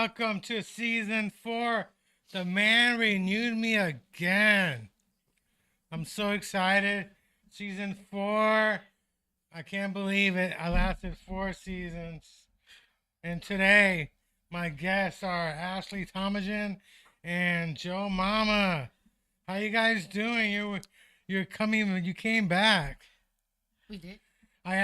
Welcome to season 4. The man renewed me again. I'm so excited. Season 4. I can't believe it. I lasted 4 seasons. And today, my guests are Ashley Tomajan and Joe Mama. How you guys doing? You're coming. You came back. We did. I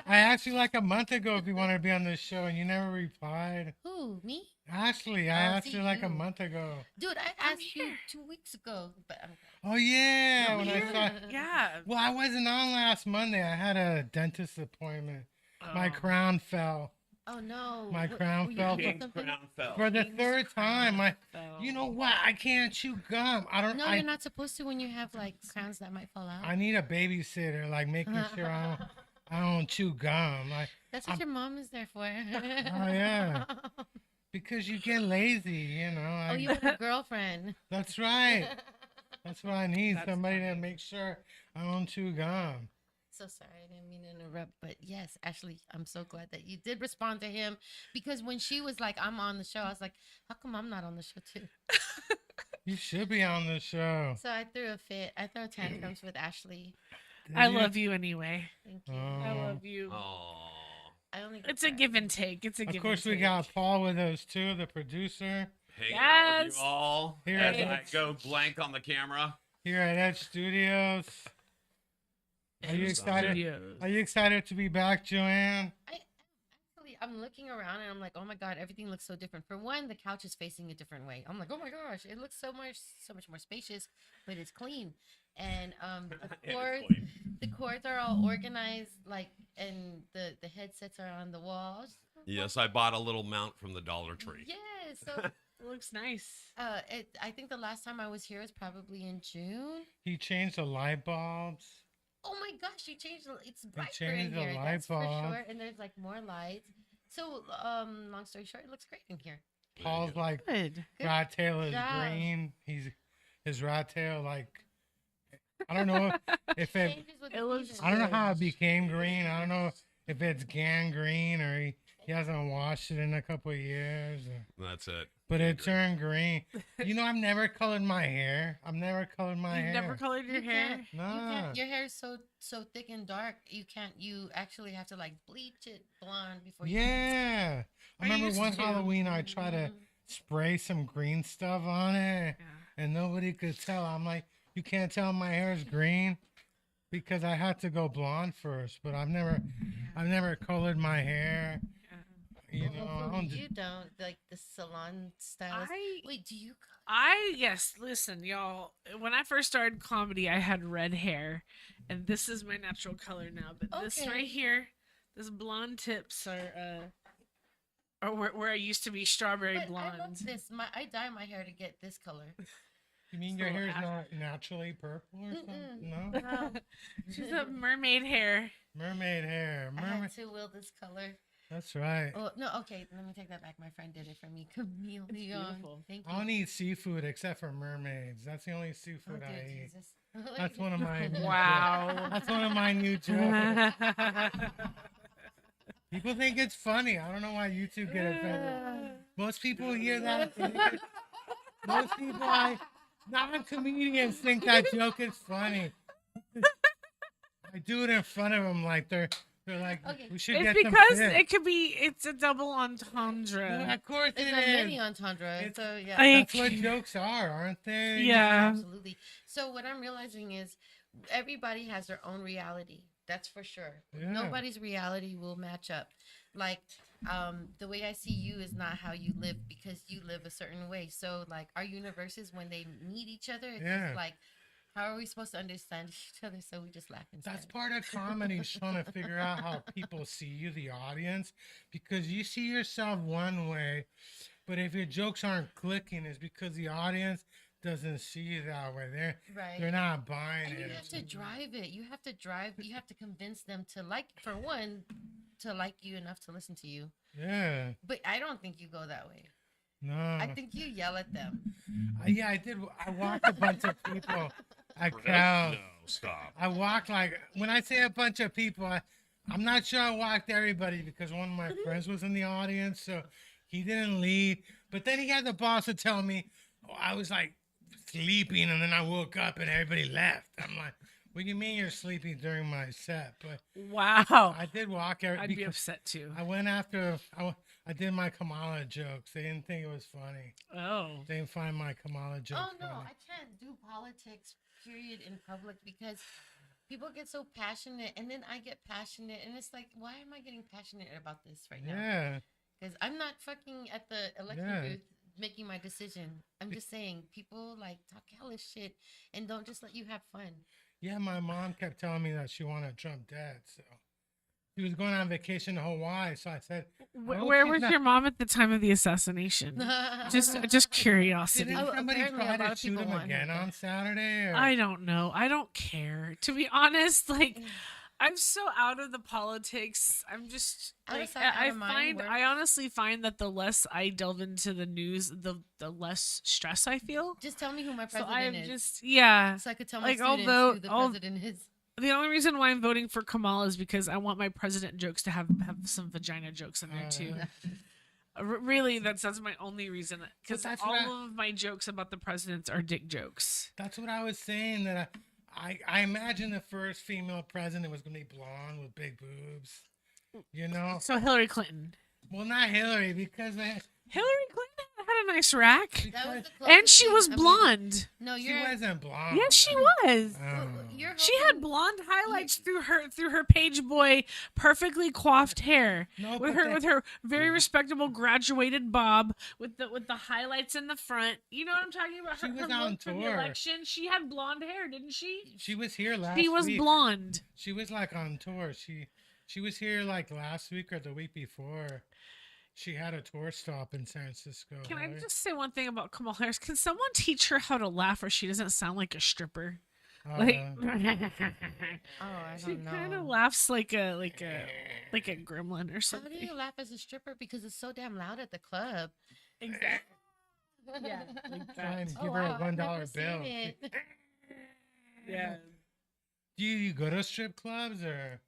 asked you like a month ago if you wanted to be on this show, and you never replied. Who, me? Ashley, I asked you like a month ago. Dude, I asked you 2 weeks ago, but I'm Oh yeah, when here. I saw. Yeah. Well, I wasn't on last Monday. I had a dentist appointment. My crown fell. Oh no. My crown fell for the third time. You know what? I can't chew gum. No, you're not supposed to when you have like crowns that might fall out. I need a babysitter, like making sure I don't chew gum. Like that's what your mom is there for. Oh yeah. Because you get lazy, you know. Oh, you have a girlfriend. That's right. That's what I need. That's somebody funny. to make sure I don't chew gum. So sorry, I didn't mean to interrupt, but yes, Ashley, I'm so glad that you did respond to him, because when she was like, "I'm on the show," I was like, "How come I'm not on the show too?" You should be on the show. So I threw a fit. I threw tantrums with Ashley. I love you anyway. Thank you. I Oh. love you. I only. It's a give and take. It's a give Of course, and we take. got Paul with us too, the producer Hanging out with Yes. you all Here as it I is. go blank on the camera. here at Edge Studios. Are you excited? Are you excited to be back, Joanne? I'm looking around and I'm like, oh my god, everything looks so different. For one, the couch is facing a different way. I'm like, oh my gosh, it looks so much more spacious, but it's clean. And the cords are all organized, like, and the headsets are on the walls. Yes, I bought a little mount from the Dollar Tree. Yeah, so It looks nice. I think the last time I was here was probably in June. He changed the light bulbs. Oh my gosh, you changed it's brighter changed in the here. light That's for bulb. sure. And there's like more lights. So long story short, it looks great in here. Paul's like Good. rat tail is job. green. His rat tail, like, I don't know if it. Changes with it the looks- seasons. I don't know how it became green. I don't know if it's gangrene or he hasn't washed it in a couple of years. That's it. But it turned green. You know, I've never colored my hair. I've never colored my You've hair. never colored your You hair? can't. You Nah. can't. Your hair is so thick and dark. You can't. You actually have to like bleach it blonde before. Yeah. I I remember used one to. Halloween I tried to spray some green stuff on it Yeah. and nobody could tell. I'm like, you can't tell my hair is green because I had to go blonde first. But I've never colored my hair. You know, I Hopefully don't you don't like the salon stylist. Wait, do you? Yes, listen, y'all. When I first started comedy, I had red hair, and this is my natural color now. But this Okay. right here, this blonde tips are where I used to be strawberry But I love blonde. this. I dye my hair to get this color. You mean your So hair is I- not naturally purple or something? No? No, She's a mermaid hair. Mermaid hair. I Mermaid. had to will this color. That's right. Oh no, okay. Let me take that back. My friend did it for me. Chameleon. beautiful. Thank I you. don't eat seafood except for mermaids. That's the only Oh, seafood I dear eat. Jesus. That's one of my new Wow. jokes. That's one of my new jokes. People think it's funny. I don't know why you two get offended. Most people hear that. Most people, non-comedians think that joke is funny. I do it in front of them like they're like, Okay. we should It's get because them fit. it's a double entendre. Well, of course It's it a mini is. entendre. It's- So yeah. That's what jokes are, aren't they? Yeah. Absolutely. So what I'm realizing is everybody has their own reality. That's for sure. Yeah. Nobody's reality will match up. Like the way I see you is not how you live, because you live a certain way. So like our universes, when they meet each other, it's Yeah. just like, how are we supposed to understand each other? So we just laugh instead. That's part of comedy, is trying to figure out how people see you, the audience, because you see yourself one way, but if your jokes aren't clicking, it's because the audience doesn't see you that way. Right. They're not buying And it. you have to drive it. You have to drive. You have to convince them to like, for one, to like you enough to listen to you. Yeah. But I don't think you go that way. No. I think you yell at them. Yeah, I did. I walked a bunch of people at Cal. No, stop. I walked like, when I say a bunch of people, I'm not sure I walked everybody because one of my friends was in the audience. So He didn't leave, but then he had the balls to tell me, oh, I was like sleeping, and then I woke up and everybody left. I'm like, what do you mean you're sleeping during my set? But Wow. I did walk I'd be because upset too. I went after. I did my Kamala jokes. They didn't think it was funny. Oh. They didn't find my Kamala jokes Oh no, funny. I can't do politics period in public because people get so passionate, and then I get passionate, and it's like, why am I getting passionate about this right now? Yeah, Because I'm not fucking at the election Yeah. booth making my decision. I'm just saying people like talk hellish shit and don't just let you have fun. yeah. My mom kept telling me that she wanted Trump dead, so she was going on vacation to Hawaii. So I said, I hope Where she's was not- your mom at the time of the assassination? Just curiosity. Didn't Oh, somebody apparently a try lot to of shoot people him want her again dead. on Saturday? Or? I don't know. I don't care. To be honest, like I'm so out of the politics. I'm just Out of like sight, out I of mind, find work. I honestly find that the less I delve into the news, the less stress I feel. Just tell me who my So president I'm is. just yeah. So I could tell my like, students although- who the al- president is. The only reason why I'm voting for Kamala is because I want my president jokes to have some vagina jokes in there too. Really, that's my only reason. Because that's all what I- of my jokes about the presidents are dick jokes. That's what I was saying. That I imagine the first female president was going to be blonde with big boobs. You know? So Hillary Clinton. Well, not Hillary, because Hillary Clinton had a nice rack, That was the and closest she thing. was I mean, blonde. no, she you're. wasn't blonde. Yes, she was. Oh. You're She had hoping- blonde highlights through her page boy, perfectly coiffed hair, No, with but her very respectable graduated bob with the highlights in the front. You know what I'm talking about? She Her, was her on look from the tour. election. She had blonde hair, didn't she? She was here last She was week. blonde. She was like on tour. She was here like last week or the week before. She had a tour stop in San Francisco. Can I right? just say one thing about Kamala Harris? Can someone teach her how to laugh where she doesn't sound like a stripper? Uh, Like Oh, I she don't know. kind of laughs like a gremlin or How do something. you laugh as a stripper? Because it's so damn loud at the club. Exactly. Yeah, like try and that. give Oh, her wow, a I've never $1 bill. seen it. Yeah. Do you go to strip clubs or?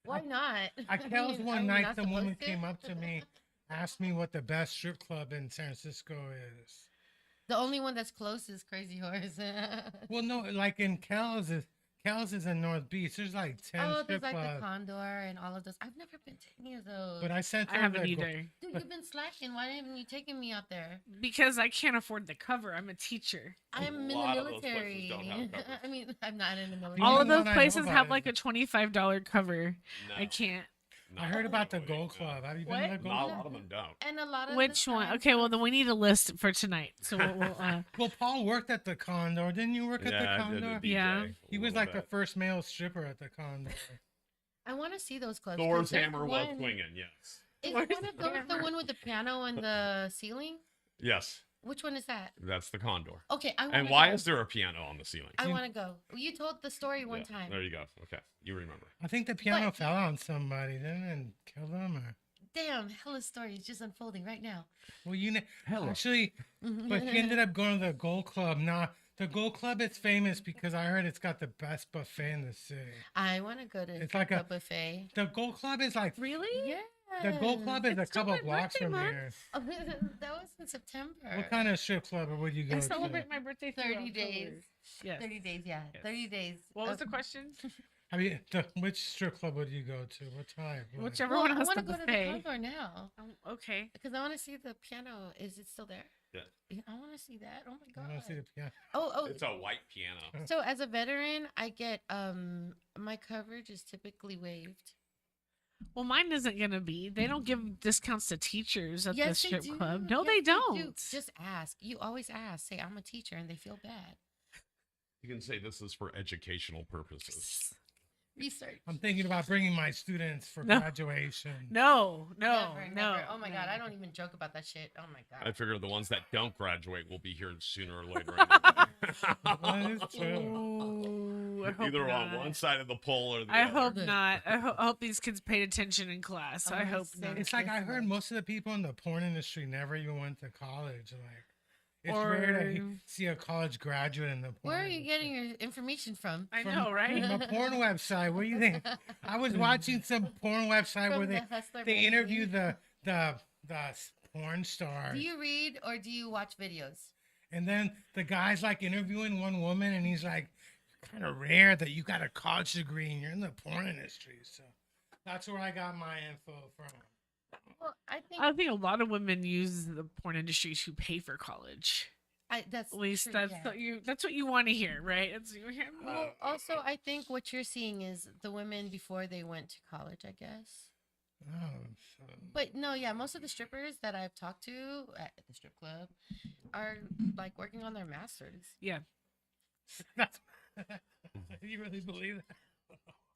Why not? I Kells mean, are one we night not some woman supposed to? came up to me, asked me what the best strip club in San Francisco is. The only one that's close is Crazy Horse. Well, no, like in Kells is in North Beach. There's like 10 Oh, strip there's like clubs. the Condor and all of those. I've never been to any of those. But I sent her I haven't the go- either. Dude, you've been slacking. Why haven't you taken me out there? Because I can't afford the cover. I'm a teacher. I'm in the lot of those places military. don't have covers. I mean, I'm not in the military. The All only of one those I know places about have is- like a $25 cover. I No. can't. I heard about the Gold Club. Have you been to What? the Gold Not a Club? lot of them don't. And a lot of Which the one? times Okay, well those- then we need a list for tonight. So we'll Well, Paul worked at the Condor. Didn't you work at the I did Condor? the DJ Yeah. a He was little like the bit. first male stripper at the Condor. I want to see those clubs. 'cause Thor's there's hammer was one- swinging. Yes. Is Thor's one of those the hammer. one with the piano and the ceiling? Yes. Which one is that? That's the Condor. Okay, I want And why is there a piano on the ceiling? I want to go. You told the story one Yeah, time. There you go. Okay, you remember. I think the piano But- fell on somebody, didn't it, and killed him. Or... Damn, hella story is just unfolding right now. Well, you know, Hello. actually, but he ended up going to the Gold Club. Now, the Gold Club is famous because I heard it's got the best buffet in the city. I want to go to It's like the a- buffet. The Gold Club is like really? Yeah. the Gold Club is a It's still couple my blocks birthday from month. here. Oh, that was in September. What kind of strip club would you go I to? celebrate my birthday through 30 October. days. Yes. 30 days, yeah. Yes. 30 days. What was the of- question? Which strip club would you go to? What type? What? Whichever Well, one I has want the to go to the buffet. Condor now Okay. because I want to see the piano. Is it still there? Yeah. Yeah, I want to see that. Oh my I god. want to see the piano. Oh, It's a white piano. so as a veteran, I get my coverage is typically waived. Well, mine isn't gonna be. They don't give discounts to teachers at the Yes, they strip do. club. No, Yes, they do. don't. Just ask. You always ask. Say I'm a teacher, and they feel bad. You can say this is for educational purposes. Research. I'm thinking about bringing my students for No. graduation. No, Never, no. never. Oh my god, no. I don't even joke about that shit. Oh my I god. figure the ones that don't graduate will be here sooner or later. That is true. Ooh, I hope Either on not. one side of the pole or the I other. hope not. I hope these kids paid attention in class. I Oh, hope so not. It's like I Yes, heard ma'am. most of the people in the porn industry never even went to college. Like, It's rare to see a college graduate in the porn Where are you industry. getting your information from? I know, right? From a porn website. What do you think? I was watching some porn website From where the Hustler they magazine? interview the porn stars. Do you read or do you watch videos? And then the guy's like interviewing one woman, and he's like, "Kind of rare that you got a college degree and you're in the porn industry." So that's where I got my info from. Well, I think a lot of women use the porn industry to pay for college. that's At least true, that's yeah. that's what you want to hear, right? It's you hear. Well, also, I think what you're seeing is the women before they went to college, I guess. Oh, so But no, yeah, most of the strippers that I've talked to at the strip club are like working on their masters. Yeah. that's you really believe that?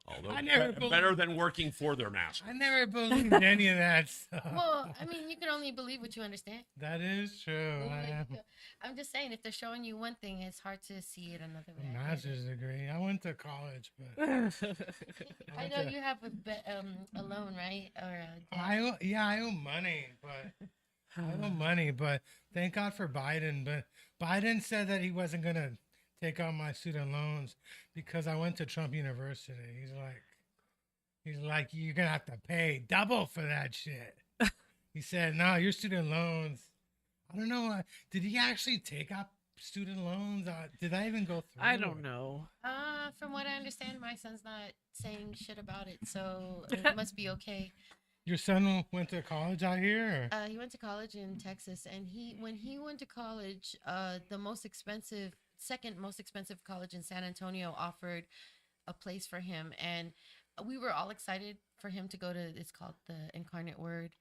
Although I never better than working for their master. I never believed any of that stuff. Well, I mean, you can only believe what you understand. That is true. I'm just saying, if they're showing you one thing, it's hard to see it another way. Master's degree. I went to college, but I know you have a loan, right? Or I owe money, but I owe money. But thank God for Biden. But Biden said that he wasn't gonna take out my student loans because I went to Trump University. He's like, you're gonna have to pay double for that shit. He said, no, your student loans. I don't know. Did he actually take out student loans? Did I even go through? I don't know. from what I understand, my son's not saying shit about it, so it must be okay. Your son went to college out here? Or? He went to college in Texas, and when he went to college, the second most expensive college in San Antonio offered a place for him, and we were all excited for him to go to. It's called the Incarnate Word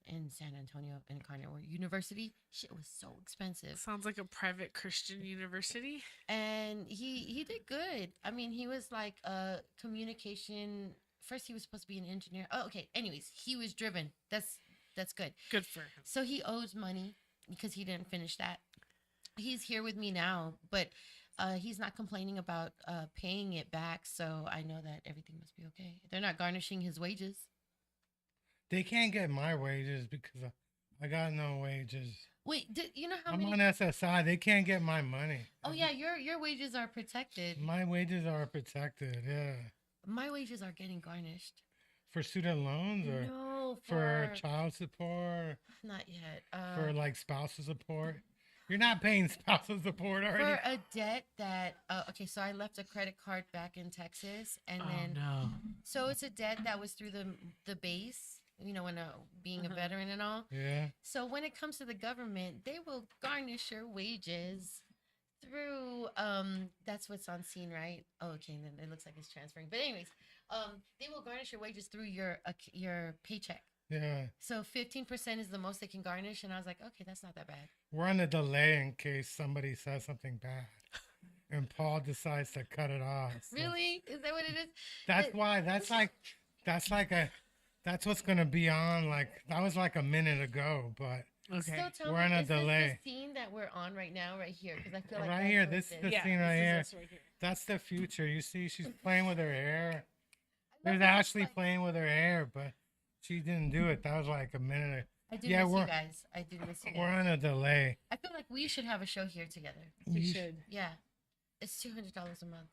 in San Antonio, Incarnate Word University. Shit was so expensive. Sounds like a private Christian university. And he did good. I mean, he was like a communication. First, he was supposed to be an engineer. Oh, okay. Anyways, he was driven. That's good. Good for him. So he owes money because he didn't finish that. He's here with me now, but he's not complaining about paying it back. So I know that everything must be okay. They're not garnishing his wages. They can't get my wages because I got no wages. Wait, you know how I'm many? on SSI. They can't get my money. Oh yeah, your wages are protected. My wages are protected. Yeah. My wages are getting garnished. For student loans or No, for child support, not yet. for like spousal support. You're not paying spousal support already. For a debt that okay, so I left a credit card back in Texas, and then no. so it's a debt that was through the base. You know, when being a veteran and all. Yeah. So when it comes to the government, they will garnish your wages through that's what's on scene, right? Oh, okay, then it looks like it's transferring. But anyways, they will garnish your wages through your paycheck. Yeah. So 15% is the most they can garnish, and I was like, okay, that's not that bad. We're on a delay in case somebody says something bad. And Paul decides to cut it off. So Really? Is that what it is? that's why that's what's gonna be on. Like that was like a minute ago, but Okay. So tell We're me, on a is this delay. the scene that we're on right now, right here? Because I feel like right that's here, what this it is the is. scene right this is here. us right here. That's the future. You see, she's playing with her hair. I love There's that it's Ashley like- playing with her hair, but she didn't do it. That was like a minute. I do Yeah, miss we're- you guys. I do miss you We're guys. on a delay. I feel like we should have a show here together. We You should. Yeah. It's $200 a month.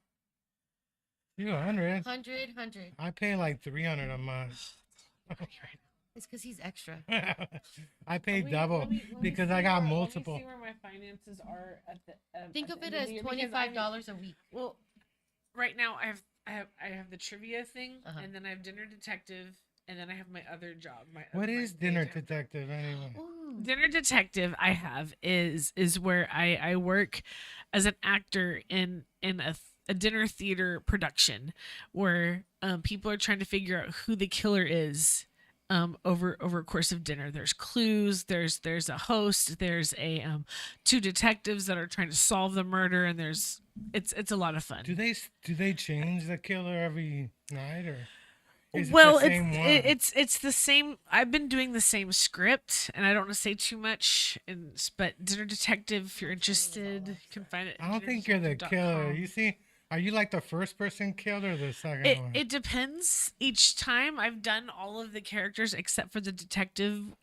200. 100. I pay like 300 a month. It's because he's extra. I pay Let me- double let me because see I got where- multiple. Let me see where my finances are at the. Think at of the it end of as the year, because I mean- $25 a week. Well, right now I have the trivia thing, Uh-huh. and then I have Dinner Detective, and then I have my other job. What my is Dinner daytime job. Detective anyway? Ooh. Dinner Detective I have is where I work as an actor in a dinner theater production where people are trying to figure out who the killer is over a course of dinner. There's clues, there's a host, there's a two detectives that are trying to solve the murder, and it's a lot of fun. Do they change the killer every night or? Is Well, it the same one? it's the same. I've been doing the same script, and I don't want to say too much. But Dinner Detective, if you're interested, you can find it. I don't think you're the killer. You see, are you like the first person killed or the second one? It depends. Each time I've done all of the characters except for the detective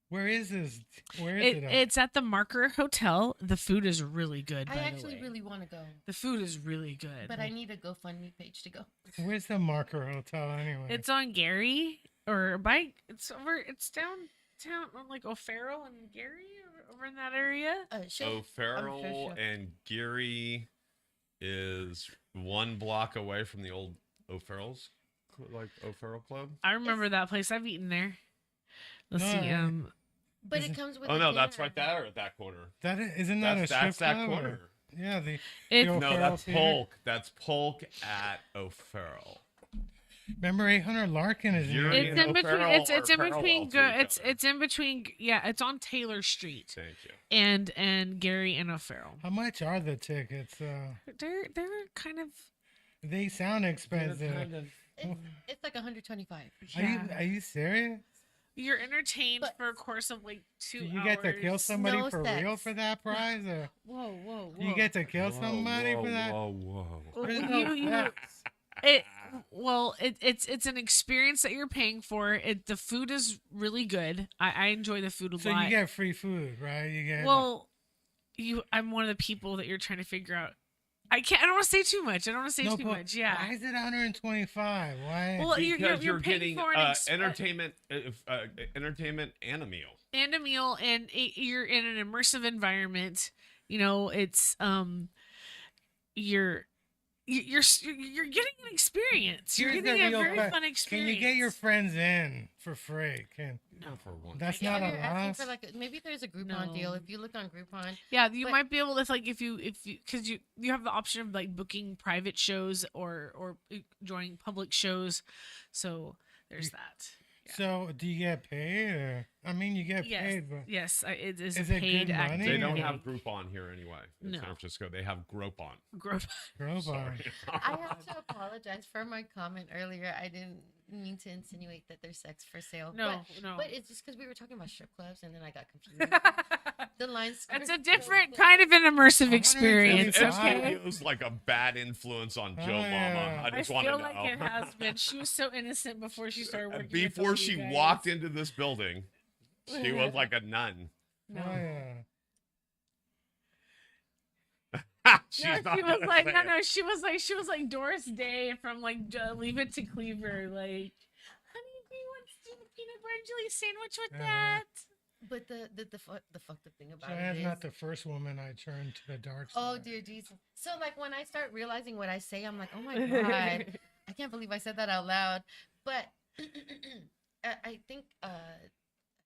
Where is this? Where is it? It's at the Marker Hotel. The food is really good. I by actually the way. really want to go, The food is really good. but I need a GoFundMe page to go. Where's the Marker Hotel anyway? It's on Gary or by it's over. It's downtown on like O'Farrell and Gary over in that area. O'Farrell sure. and Geary is 1 block away from the old O'Farrell's, like O'Farrell Club. I remember that place. I've eaten there. Let's No, see. But Is it it- comes with. Oh a no, that's dinner. right there at that corner. Isn't that a strip That's that club, or- corner. Yeah, the It- the No, No, O'Farrell that's Theater. Polk. That's Polk at O'Farrell. Remember 800 Larkin is You're near It's there. in between. O'Farrell It's are in parallel between. to each other. It's in between. Yeah, it's on Taylor Street Thank you. and Gary and O'Farrell. How much are the tickets? They're kind of. They sound expensive. It's like 125. Yeah. Are you serious? You're entertained But- for a course of like 2 Do you hours. get to kill somebody No for real sex. for that prize, or Whoa. do you get to kill somebody whoa, for that? Whoa, whoa. Well, There's you- no you- sex. It's an experience that you're paying for. The food is really good. I enjoy the food a So lot. you get free food, right? You get I'm one of the people that you're trying to figure out. I don't want to say too much. I don't want to say too much. Yeah. Why is it 125? Why? Well, you're You're paying getting for an entertainment and a meal. and a meal, and you're in an immersive environment. You know, it's you're getting an experience. You're Here's getting the a real very que- fun Can experience. you get your friends in for free? No, for one. That's Yeah, not you're a asking loss. for like maybe there's a Groupon deal. No. If you look on Groupon, Yeah, you But- might be able to like if you because you have the option of like booking private shows or joining public shows, so there's that. Yeah. So do you get paid? Or, I mean, you get Yes, paid, but yes, it is Is a it paid good money? activity. They don't Yeah. have Groupon here anyway. In No. San Francisco, they have Groupon. Growth. Groupon. Sorry. I have to apologize for my comment earlier. I didn't mean to insinuate that there's sex for sale. No, but, no. But it's just because we were talking about strip clubs and then I got confused. The lines. It's a different kind of an immersive experience. It Okay. feels like a bad influence on Joe Oh, yeah. Mama. I I just want to feel know. like it has been. She was so innocent before she started working. with all Before you she guys. walked into this building, she was like a nun. No. Oh, yeah. She's No, not she was gonna like, say no, it. no, she was like Doris Day from like Leave It to Cleaver, like, honey, do you want to do the peanut butter and jelly sandwich with Uh-huh. that? But the fucked up thing about Cheyenne's it is. not the first woman I turned to the dark side. Oh dear Jesus! So like when I start realizing what I say, I'm like, oh my god, I can't believe I said that out loud. But I think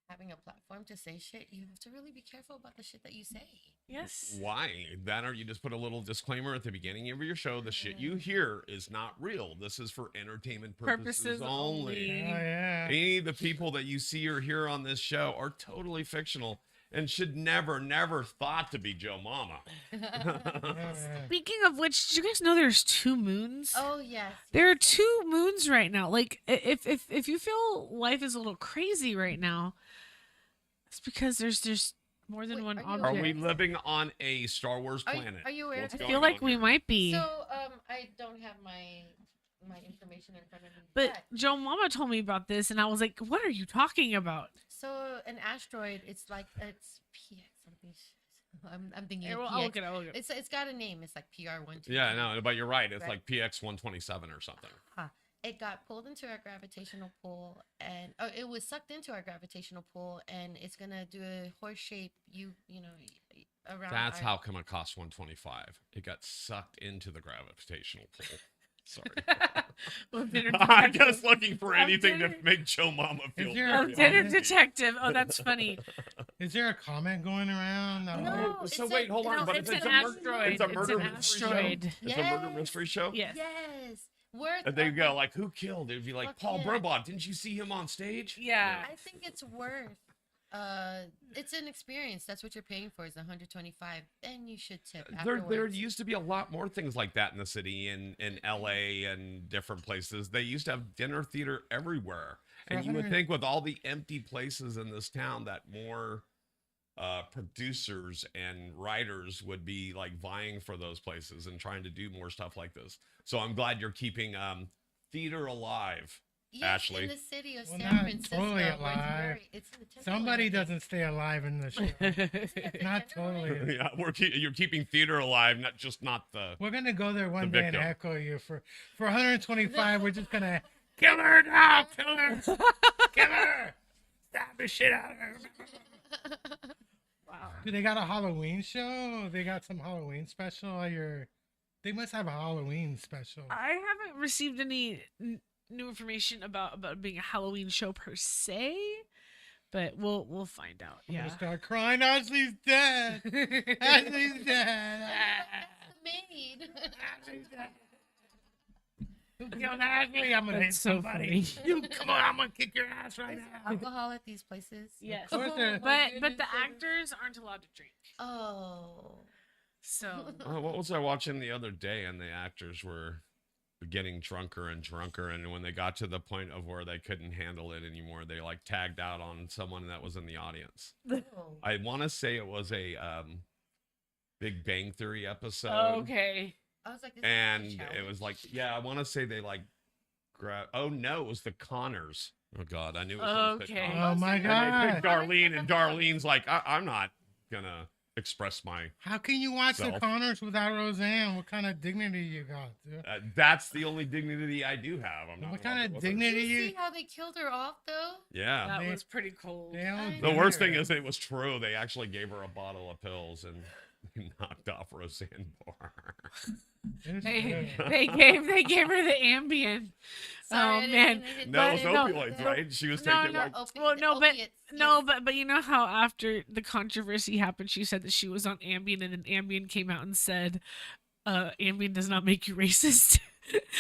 having a platform to say shit, you have to really be careful about the shit that you say. Yes. Why? Then or you just put a little disclaimer at the beginning of your show. The shit you hear is not real. This is for entertainment purposes, Purposes only. only. Oh, yeah. Any of the people that you see or hear on this show are totally fictional and should never thought to be Joe Mama. Yeah. Speaking of which, did you guys know there's 2 moons? Oh yes. There are yes, 2 moons right now. Like, if you feel life is a little crazy right now, it's because there's just more than Wait, one are you object. Are we living on a Star Wars Are you- planet? are you aware- What's I I going feel like on we here? might be. So I don't have my information in front of me. But Joe Mama told me about this, and I was like, "What are you talking about?" so an asteroid, it's like it's PX something. I'm thinking Here, of well, PX. I'll look it. I'll look it. It's got a name. It's like PR1. Yeah, no, but you're right. It's Right. like PX 127 or something. It got pulled into our gravitational pull, and it was sucked into our gravitational pull, and it's gonna do a horse shape. Around. That's our- how come it costs 125. It got sucked into the gravitational pull. Sorry. Well, dinner I'm detective. just looking for I'm anything to dinner- make Joe Mama feel there Oh, a very dinner comment? detective. Oh, that's funny. Is there a comment going around? No, So it's wait, a- hold on. no, but it's it's an a murder, asteroid. It's a It's murder an mystery asteroid. show. It's a murder Yes. mystery show. Yes. Yes. Worth. And they of go it. like, who killed? It'd be like Fuck Paul yeah. Burbach. Didn't you see him on stage? Yeah. I think it's worth. It's an experience. That's what you're paying for. Is 125. Then you should tip There afterwards. used to be a lot more things like that in the city, in LA and different places. They used to have dinner theater everywhere. And you would 100 think with all the empty places in this town that more producers and writers would be like vying for those places and trying to do more stuff like this. So I'm glad you're keeping theater alive Yes, Ashley. in the city of Well, San not Francisco. totally where it's alive. it's in the temple Somebody and everything. doesn't stay alive in the show. Not totally. Yeah, you're keeping theater alive, not the. We're gonna go there one The day and victim. echo you for 125. We're just gonna kill her now, kill her, kill her, stab the shit out of her. Wow. Do they got a Halloween show? They got some Halloween special. They must have a Halloween special. I haven't received any new information about it being a Halloween show per se, but we'll find out. I'm Yeah. gonna start crying. Ashley's dead. Ashley's dead. Maid. Ashley's dead. Who killed Ashley? I'm gonna hit That's so somebody. funny. You come on! I'm gonna kick your ass right now. Alcohol at these places. Yes. Of course there- But the actors aren't allowed to drink. Oh. So What was I watching the other day? And the actors were getting drunker and drunker, and when they got to the point of where they couldn't handle it anymore, they like tagged out on someone that was in the audience. Oh. I want to say it was a Big Bang Theory episode. okay. I was like, this is a And it challenge. was like, yeah, I want to say they like grab. Oh no, it was the Connors. Oh god, I knew it was Okay. Oh my And they god! picked Darlene, and Darlene's like, I'm not gonna express my. How can you watch the Self. Connors without Roseanne? What kind of dignity you got, dude? That's the only dignity I do have. I'm not. What allowed kind to of with her. dignity Did you you? see how they killed her off though? Yeah. That They- was pretty cold. They all The The did worst her. thing is it was true. They actually gave her a bottle of pills and knocked off Roseanne Barr. It's They, good. they gave her the Ambien. Sorry, I Oh didn't man. mean to hit No, it was the- no, opioids, no. right? She was No, taking no. like. Well, no, but Opiates, no, yes. but you know how after the controversy happened, she said that she was on Ambien, and then Ambien came out and said, "Ambien does not make you racist."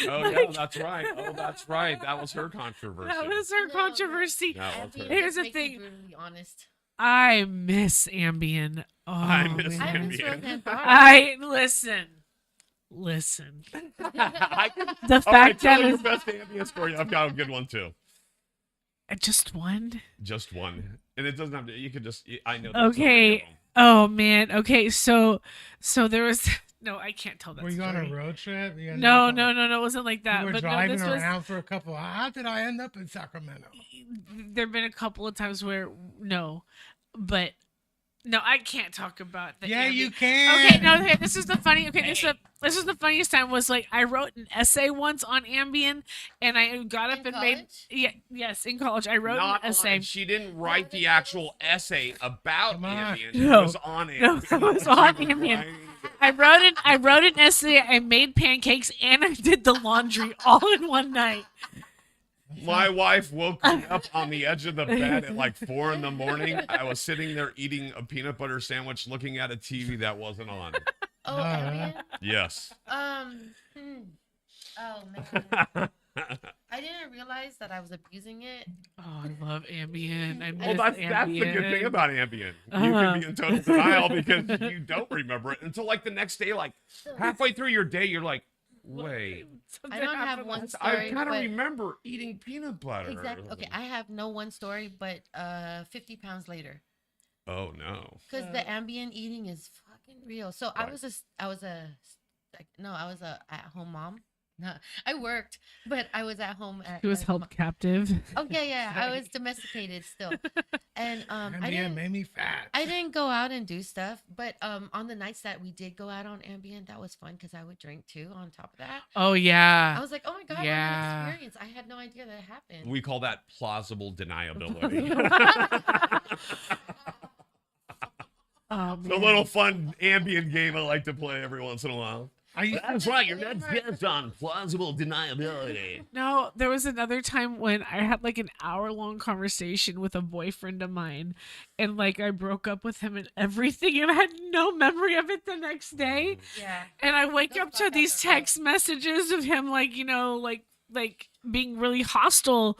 Oh Like, yeah, that's right. Oh, that's right. That was her controversy. that was her No, controversy. That was Ambien her. Here's just the makes you thing. brutally honest. I miss Ambien. Oh, I miss man. I miss Ambien. Roseanne Barr. I listen. I can, The all right, fact tell that me your is best Ambien story. I've got a good one too. just one. Just one, and it doesn't have to. You could just. I know. there's so many Okay. of them. Oh man. Okay. So there was no. I can't tell that Were you story. on a road trip? You ended No, up no, on- no. It wasn't like that. You were But no, driving this was. around for a couple. How did I end up in Sacramento? There've been a couple of times where no, but no, I can't talk about the. Yeah, Ambien. you can. Okay, no, okay, this is the funny. Okay, this is the funniest time. Was like I wrote an essay once on Ambien, and I got up In and made. college? Yeah, yes, in college I wrote Not an essay. on, she didn't write the actual essay about Come on. Ambien. No. It was on Ambien. No, it was She on was Ambien. writing it. I wrote an essay. I made pancakes, and I did the laundry all in one night. My wife woke me up on the edge of the bed at like 4 a.m. I was sitting there eating a peanut butter sandwich, looking at a TV that wasn't on. Oh, Uh-huh. Ambien? Yes. Oh man. I didn't realize that I was abusing it. Oh, I love Ambien. I miss Well, that's the good thing Ambien. about Ambien. You Uh-huh. can be in total denial because you don't remember it until like the next day, like halfway through your day, you're like, wait, I don't have one I story. kind of but- remember eating peanut butter. Exactly. Okay, I have no one story, but 50 pounds later, Oh no. because the Ambien eating is fucking real. So I Right. was a at-home mom. No, I worked, but I was at home. He was at held captive. Oh yeah. I was domesticated still, and I Ambien didn't. made me fat. I didn't go out and do stuff, but on the nights that we did go out on Ambien, that was fun because I would drink too. On top of that, Oh I yeah. was like, "Oh my god, Yeah. what an experience! I had no idea that it happened." We call that plausible deniability. Oh, The man. little fun ambient game I like to play every once in a while. Are you? That's right, your next guest on plausible deniability. No, there was another time when I had like an hour-long conversation with a boyfriend of mine, and like I broke up with him and everything, and I had no memory of it the next day. Yeah. And I wake Those up to podcasts these are real. text messages of him, like, you know, like being really hostile,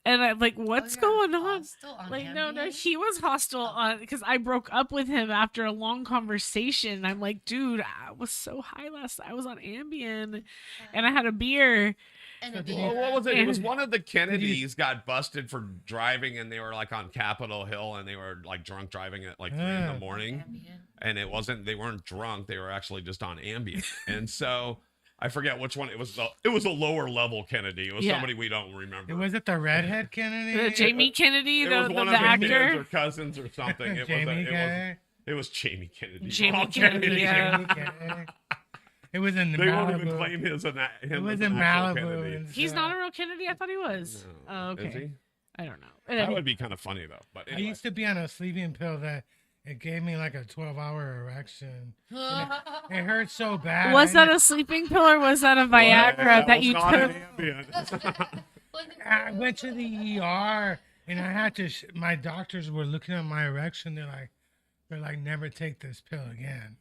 and I'm like, what's Oh, you're going on? hostile on Like, no, Ambien? he was hostile on because I broke up with him after a long conversation. I'm like, dude, I was so high last night. I was on Ambien, and I had a beer. And So a did beer. you- Well, what was it? It was And- one of the Kennedys got busted for driving, and they were like on Capitol Hill, and they were like drunk driving at like 3 in Yeah. the morning. Ambien. And they weren't drunk, they were actually just on Ambien. And so I forget which one it was. It was a lower level Kennedy. It was Yeah. somebody we don't remember. Was it the redhead Kennedy? Jamie Kennedy, It the, was the, one the of his kids actor. or cousins or something. It Jamie was. Kennedy. It was Jamie Kennedy. Jamie Oh, Kennedy, yeah. Jamie Kennedy. It was in the They won't even Malibu. claim his him It was as in an actual Malibu. Kennedy. and He's stuff. not a real Kennedy. I thought he was. No. Oh, Is okay. he? I don't know. That would be kind of funny though. But I anyway. used to be on a sleeping pill that it gave me like a 12-hour erection. It hurt so bad. Was that a sleeping pill or was that a Viagra that you took? I went to the ER and I had to. My doctors were looking at my erection. They're like, never take this pill again.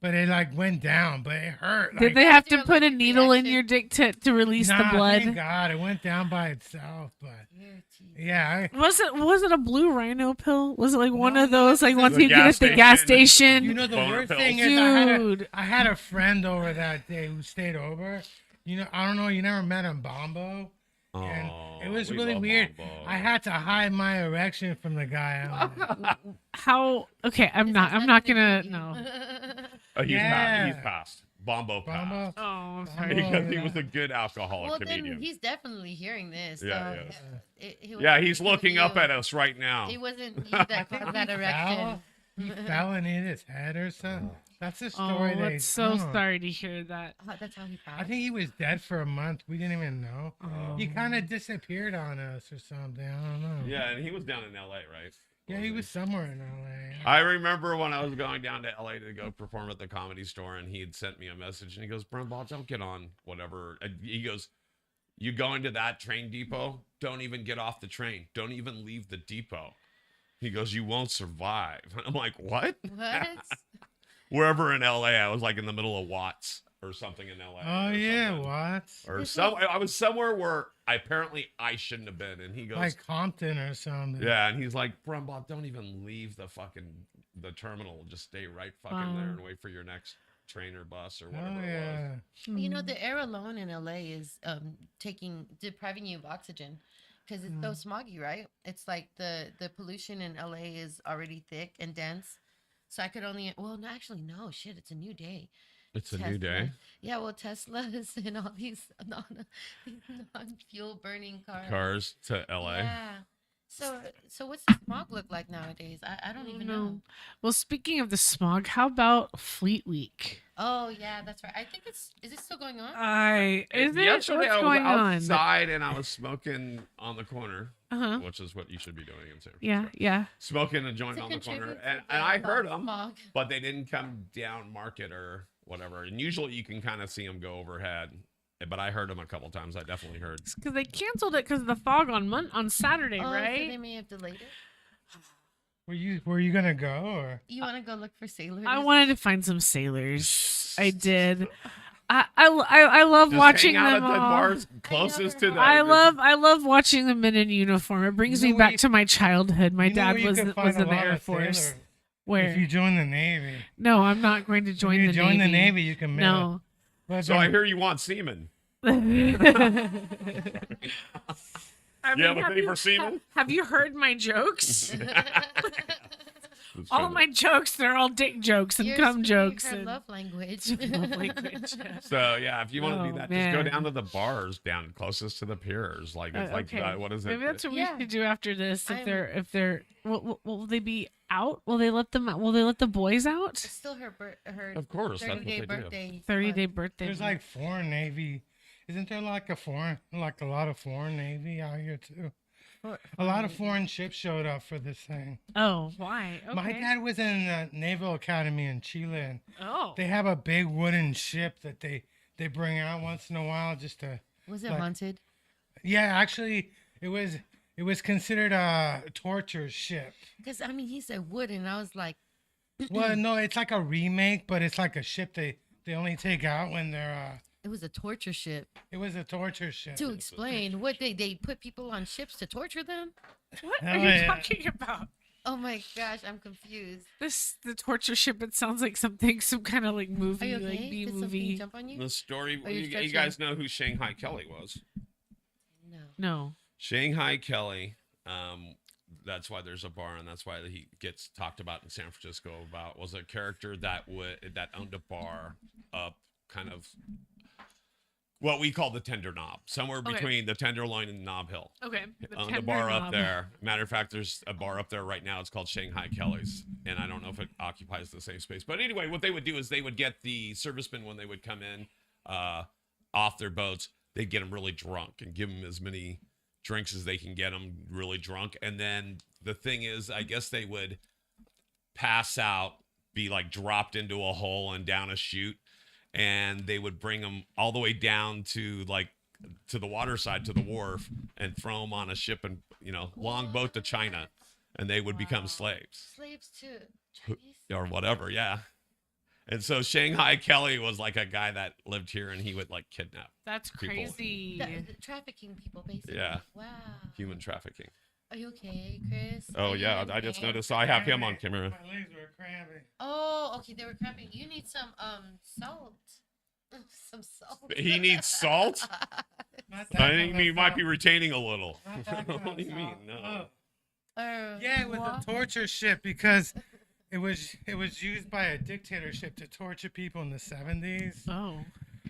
But it like went down, but it hurt. Did like, they have to Zero put a allergic needle in reaction. your dick to release the Nah, blood? Thank God, it went down by itself. But yeah, Was it a blue rhino pill? Was it like one No, of those like the once you get at the gas station? you know the Boner worst pills. thing is Dude. I had a friend over that day who stayed over. You know, I don't know. You never met him, Bombo. And it was really weird. I had to hide my erection from the guy. How? Okay, I'm not gonna no. He's Yeah. passed. Bombo passed. Bombo. Oh, I'm Bombo. sorry. Because he yeah. was a good alcoholic Well, comedian. then he's definitely hearing this. Yeah, so yeah. he Yeah, he's wasn't looking up you. at us right now. It wasn't you that caused that erection. He fell and hit his head or something. That's the Oh, story. they that's so told. sorry to hear that. Oh, that's how he I passed. think he was dead for a month. We didn't even know. He Oh. kind of disappeared on us or something. I don't know. Yeah, and he was down in L.A., right? Yeah, he was somewhere in LA. I remember when I was going down to LA to go perform at the Comedy Store, and he had sent me a message, and he goes, "Brumbaugh, don't get on whatever." And he goes, "You go into that train depot, don't even get off the train. Don't even leave the depot." He goes, "You won't survive." I'm like, "What?" What? Wherever in LA, I was like in the middle of Watts or something in LA. Oh or yeah, something. what? Or This some, I was somewhere where I shouldn't have been, and he goes, Like Compton or something. yeah, and he's like, Brumbaugh, don't even leave the terminal. Just stay right fucking there and wait for your next train or bus or whatever Oh it was. yeah. You know, the air alone in LA is depriving you of oxygen because it's so smoggy, right? It's like the pollution in LA is already thick and dense. So I could only, well, no, actually, no, shit, it's a new day. It's a new day. Yeah, well, Teslas and all these non-fuel burning cars. Cars to LA. Yeah. So what's the smog look like nowadays? I don't even know. Well, speaking of the smog, how about Fleet Week? Oh yeah, that's right. I think is it still going on? Is it? What's Yesterday I going was on? outside and I was smoking on the corner, Uh-huh. which is what you should be doing in San Francisco. Yeah, yeah. Smoking a joint To on the corner, contribute and to I the heard them, smog. but they didn't come down market or whatever. And usually you can kind of see them go overhead, but I heard them a couple times. I definitely heard. Because they canceled it because of the fog on Saturday, Oh, so right? they may have delayed it. Were you gonna go or? You want to go look for sailors? I wanted to find some sailors. I did. I love Just watching hang out them at the all. bars closest to the. I love watching the men in uniform. It brings You know me where back you- to my childhood. My You know dad where you was could was find a in the lot Air of Force. sailors? Where? If you join the Navy. No, I'm not going to join If you the join Navy. the Navy, you can. No. But So I hear you want semen. I You have a have thing for semen? Have you heard my jokes? All my jokes, they're all dick jokes and You're cum speaking jokes. her and love language. love language. So yeah, if you want to Oh, do that, man. just go down to the bars down closest to the piers. Like it's like okay. what is it? Maybe that's what Yeah. we should do after this. I'm- If they're will they be out? Will they let them? Will they let the boys out? It's still her Of course, that's what 30-day they do. birthday. 30-day birthday. there's like foreign Navy. Isn't there like a lot of foreign Navy out here too? A lot of foreign ships showed up for this thing. Oh, why? Okay. My dad was in the Naval Academy in Chile, and Oh. they have a big wooden ship that they bring out once in a while just to. Was it Like- haunted? Yeah, actually, it was considered a torture ship. Because I mean, he said wood, and I was like, Well, no, it's like a remake, but it's like a ship they only take out when they're. it was a torture ship. It was a torture ship. To explain, what they put people on ships to torture them? What Hell are you yeah. talking about? Oh my gosh, I'm confused. The torture ship. It sounds like some kind of like Are movie, you okay? like B Did something movie. jump on you? The story. Are you You stretching? guys know who Shanghai Kelly was? No. No. Shanghai Kelly. That's why there's a bar, and that's why he gets talked about in San Francisco. About was a character that owned a bar up kind of what we call the tender knob, somewhere Okay. between the tenderloin and the knob hill. Okay. On the tender bar up knob. there. Matter of fact, there's a bar up there right now. It's called Shanghai Kelly's, and I don't know if it occupies the same space. But anyway, what they would do is they would get the servicemen when they would come in off their boats. They'd get them really drunk and give them as many drinks as they can get them really drunk. And then the thing is, I guess they would pass out, be like dropped into a hole and down a chute, and they would bring them all the way down to the water side, to the wharf, and throw them on a ship and longboat to China, and they would become slaves Slaves to Chinese. or whatever. Yeah. And so Shanghai Kelly was like a guy that lived here, and he would like kidnap That's people. crazy. The trafficking people, basically. Yeah. Wow. human trafficking. Are you okay, Chris? Oh Are you yeah, in I just pain? noticed. I have him on camera. My legs were cramping. Oh, okay. They were cramping. You need some salt. Some salt. He needs salt. Not that I think kind he of might salt. be retaining a little. Not that kind What do of you mean? salt. No. Oh. Yeah, it was what? a torture ship because it was used by a dictatorship to torture people in the 70s. Oh,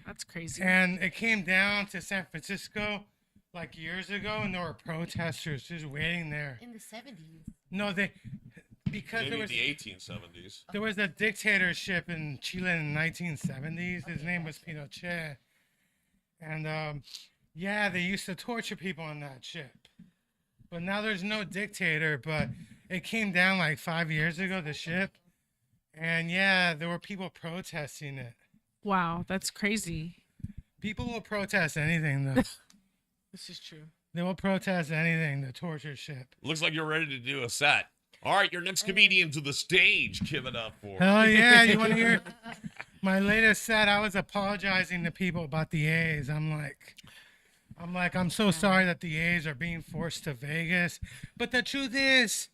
that's crazy. And it came down to San Francisco like years ago, and there were protesters just waiting there. In the 70s. No, because Maybe there was the 1870s. there was a dictatorship in Chile in the 1970s. His name was Pinochet, and yeah, they used to torture people on that ship. But now there's no dictator. But it came down like 5 years ago, the ship, and yeah, there were people protesting it. Wow, that's crazy. People will protest anything, though. This is true. They will protest anything, the torture ship. Looks like you're ready to do a set. All right, your next comedian to the stage. Give it up for. Hell yeah, you want to hear my latest set? I was apologizing to people about the A's. I'm like, I'm so sorry that the A's are being forced to Vegas. But the truth is,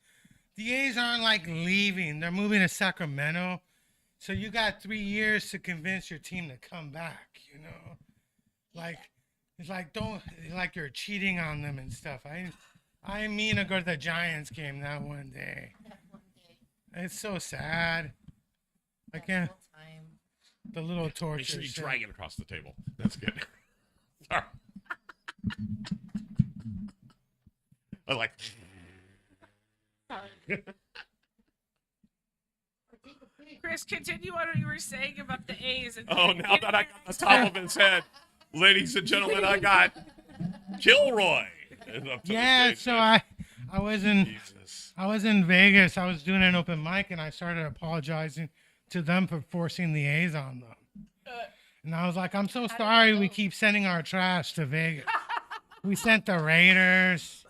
the A's aren't like leaving. They're moving to Sacramento. So you got 3 years to convince your team to come back, you know? Like, it's like you're cheating on them and stuff. I mean to go to the Giants game that one day. That one day. It's so sad. I That can't. whole time. The little torture. Make sure you shit. drag it across the table. That's good. Sorry. I like. Chris, continue on what you were saying about the A's. And Oh, now that I got the top of his head, ladies and gentlemen, I got Kilroy. is up to the Yeah, stage. so I was in Jesus. Vegas. I was doing an open mic, and I started apologizing to them for forcing the A's on them. And I was like, I'm so sorry we keep sending our trash to Vegas. We sent the Raiders.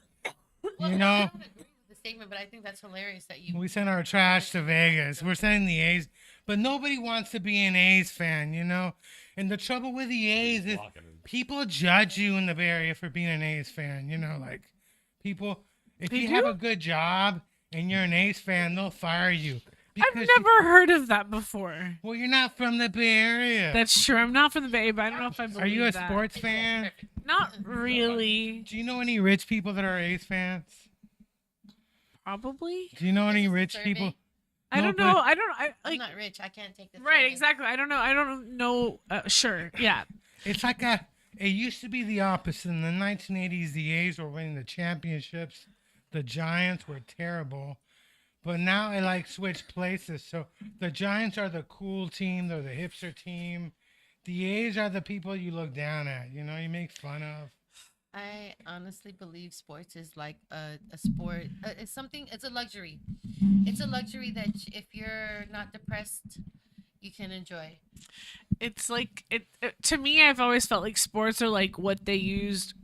Well, You I know, don't agree with the statement, but I think that's hilarious that you. we sent our trash to Vegas. We're sending the A's, but nobody wants to be an A's fan, you know? And the trouble with the A's is Blocking him. people judge you in the Bay Area for being an A's fan, you know? Like, people, if They you do? have a good job and you're an A's fan, they'll fire you. I've Because never heard of that before. well, you're not from the Bay Area. That's true. I'm not from the Bay, but I don't know if I believe Are you a that. sports fan? Not really. Do you know any rich people that are A's fans? Probably. Do you know any This is a rich survey? people? I No, don't but- know. I don't. I I'm like. not rich. I can't take this. Right. Exactly. I don't know. I don't know. Sure. Yeah. It's like it used to be the opposite. In the 1980s, the A's were winning the championships. The Giants were terrible. But now it like switched places. So the Giants are the cool team. They're the hipster team. The A's are the people you look down at. You know, you make fun of. I honestly believe sports is like a sport. It's something. It's a luxury. It's a luxury that if you're not depressed, you can enjoy. It's like to me. I've always felt like sports are like what they used.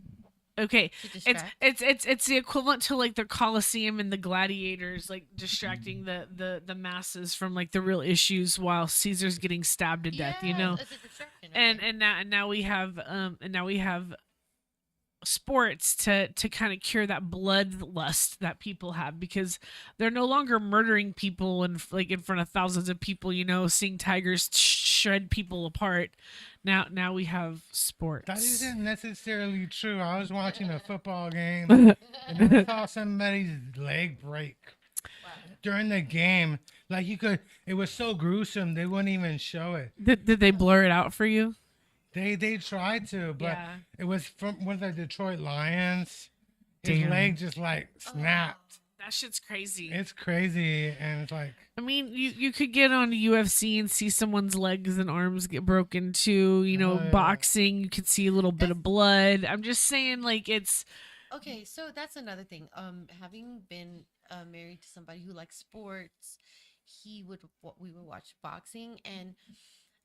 Okay, To it's distract. it's the equivalent to like the Colosseum and the gladiators, like distracting the masses from like the real issues while Caesar's getting stabbed to death. You know, It's a distraction. and now we have sports to kind of cure that bloodlust that people have because they're no longer murdering people and like in front of thousands of people, you know, seeing tigers shred people apart. Now we have sports. That isn't necessarily true. I was watching a football game and I saw somebody's leg break during the game. Like it was so gruesome they wouldn't even show it. Did they blur it out for you? They tried to, but Yeah. it was from one of the Detroit Lions. His Damn. leg just like snapped. That shit's crazy. It's crazy, and it's like I mean, you could get on UFC and see someone's legs and arms get broken too. You know, Oh, yeah. boxing, you could see a little bit of blood. I'm just saying, like, it's Okay, so that's another thing. Having been married to somebody who likes sports, we would watch boxing, and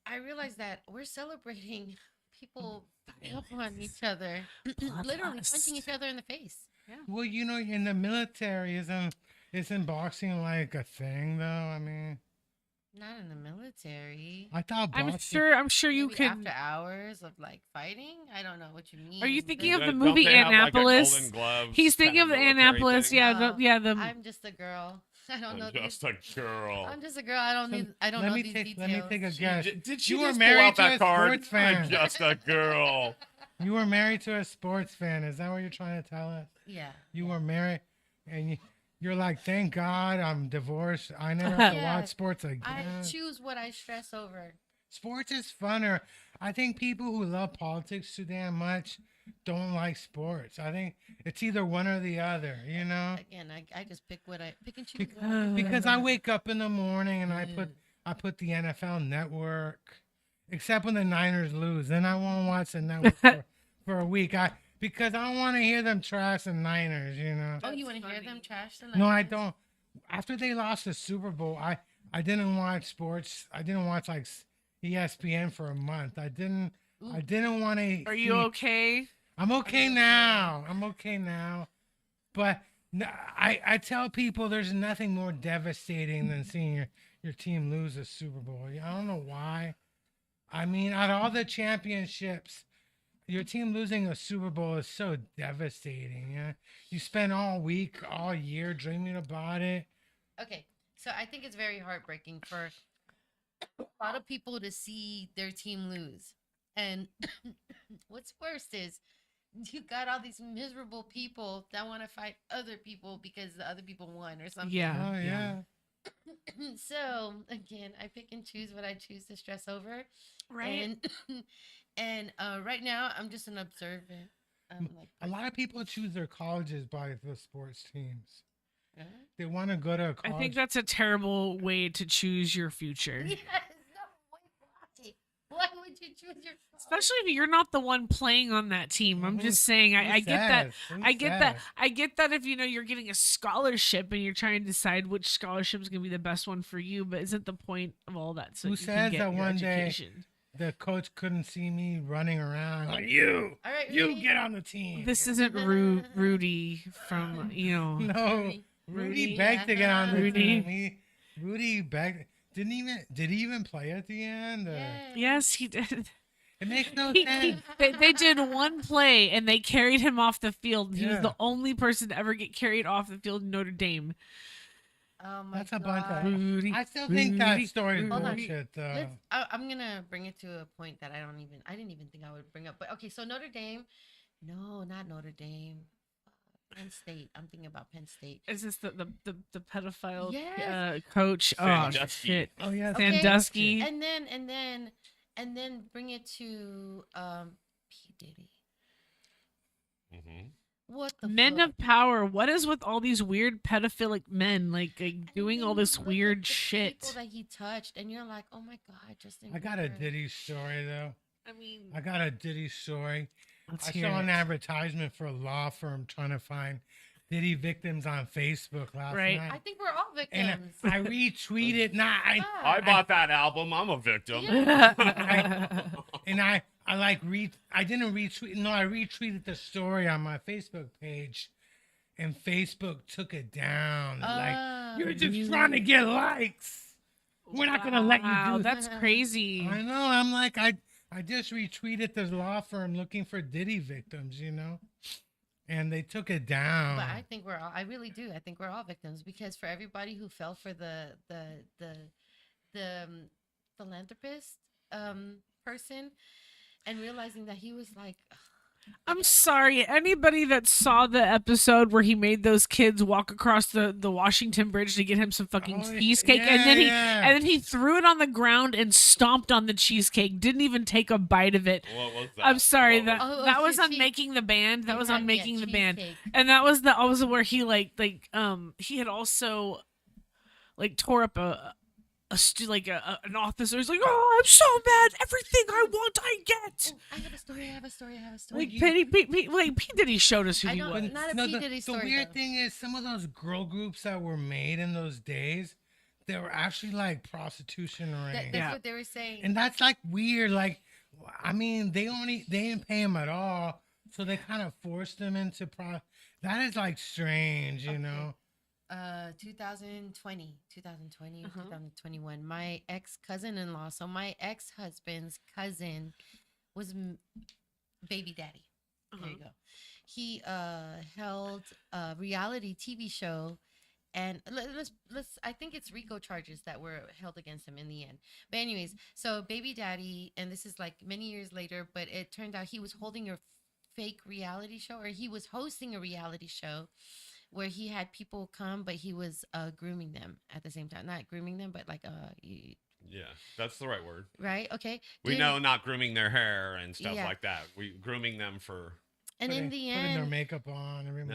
I realized that we're celebrating people beating up on each other, literally punching each Bloodlust. other in the face. Yeah. well, in the military, isn't boxing like a thing though? I mean, Not in the military. I thought boxing. I'm sure you Maybe could. after hours of like fighting. I don't know what you mean. Are you thinking but- of the Don't movie they have, like, a Annapolis? Golden Gloves He's thinking of kinda the military Annapolis. thing? Yeah, No, yeah. The I'm just a girl. I don't know. I'm just a girl. I'm just a girl. I don't So need. I don't let know me these take details. let me take a guess. Did she You were just married pull out to that a card? sports fan. I'm just a girl. You were married to a sports fan. Is that what you're trying to tell us? Yeah. You were married, and you're like, thank God I'm divorced. I never have to Yeah, watch sports again. I choose what I stress over. Sports is funner. I think people who love politics too damn much don't like sports. I think it's either one or the other, you know? Again, I just pick and choose. Bec- what I do. Because I wake up in the morning and I put the NFL network, except when the Niners lose. Then I won't watch the network for a week. Because I don't want to hear them trash the Niners, you know? Oh, you That's want to hear funny. them trash the No, I Niners? don't. After they lost the Super Bowl, I didn't watch sports. I didn't watch like ESPN for a month. I didn't want to. Are you okay? I'm okay now. I'm okay now. But I tell people there's nothing more devastating than seeing your team lose a Super Bowl. I don't know why. I mean, out of all the championships, your team losing a Super Bowl is so devastating. Yeah, you spend all week, all year dreaming about it. Okay, so I think it's very heartbreaking for a lot of people to see their team lose. And what's worse is you got all these miserable people that want to fight other people because the other people won or something. Yeah. Oh yeah. So again, I pick and choose what I choose to stress over. Right. And right now I'm just an observant. Like A lot of people choose their colleges by the sports teams. uh, They want to go to a I college. think that's a terrible way to choose your future. yes, no, why would you choose your college? Especially if you're not the one playing on that team. I'm Who- just saying who I get that. says? Who I get that. says? I get that if you're getting a scholarship and you're trying to decide which scholarship is going to be the best one for you, but isn't the point of all that so Who you can says get that your one day education? The coach couldn't see me running around. Like, you All right, you Rudy. get on the team. This isn't Rudy from no, Rudy Rudy, begged to get on the Rudy. team. Rudy begged. Did he even play at the end? Or- Yes. Yes, he did. It makes no He, sense. they did one play and they carried him off the field. He was Yeah. the only person to ever get carried off the field in Notre Dame. Oh my That's a God. bunch of. Rudy, I still think that Rudy, story is Hold on. bullshit, though. I'm gonna bring it to a point that I didn't even think I would bring up. But okay, so Notre Dame, no, not Notre Dame, Penn State. I'm thinking about Penn State. Is this the pedophile Yes. Coach? Oh Sandusky. shit! Oh yeah, Okay. Sandusky. And then bring it to P Diddy. Mm-hmm. What the Men fuck? of power. What is with all these weird pedophilic men like And doing then all you this look at weird the shit? People that he touched, and you're like, oh my God, Justin. I got a Bieber. Diddy story though. I mean, I got a Diddy story. let's I hear saw an it. advertisement for a law firm trying to find Diddy victims on Facebook last Right. I night. think we're all And victims. I retweeted. I bought that album. I'm a victim. And I I didn't retweet. No, I retweeted the story on my Facebook page, and Facebook took it down. Like, you're just trying to get likes. We're not gonna let you Wow, do that. that's crazy. I know. I'm like, I just retweeted this law firm looking for Diddy victims, and they took it down. But I think we're all. I really do. I think we're all victims because for everybody who fell for the philanthropist person, and realizing that he was like, I'm sorry. Anybody that saw the episode where he made those kids walk across the Washington Bridge to get him some fucking Oh, cheesecake, yeah, yeah. and then he threw it on the ground and stomped on the cheesecake. Didn't even take a bite of it. What was that? I'm sorry What that was- Oh, that oh, was on cheese- Making the Band. That was on Making the Band, cheesecake. and that was where he he had also tore up an officer. He's like, oh, I'm so mad. Everything I want, I get. Oh, I have a story. Like P Diddy showed us who I he don't- was. not a No, P. the, Diddy the story, weird though. thing is, some of those girl groups that were made in those days, they were actually like prostitution rings. That's Yeah. what they were saying. And that's like weird. Like, I mean, they didn't pay him at all, so they kind of forced him into That is like strange, you know. 2020, Uh-huh. 2021. My ex-cousin-in-law. So my ex-husband's cousin was baby daddy. There you go. He held a reality TV show, and let's I think it's RICO charges that were held against him in the end. But anyways, so baby daddy, and this is like many years later, but it turned out he was holding a fake reality show, or he was hosting a reality show where he had people come, but he was grooming them at the same time. Not grooming them, but like Yeah, that's the right word. right? Okay. We Dude, know not grooming their hair and stuff Yeah. like that. We grooming them for and in the putting their end, makeup on. no. in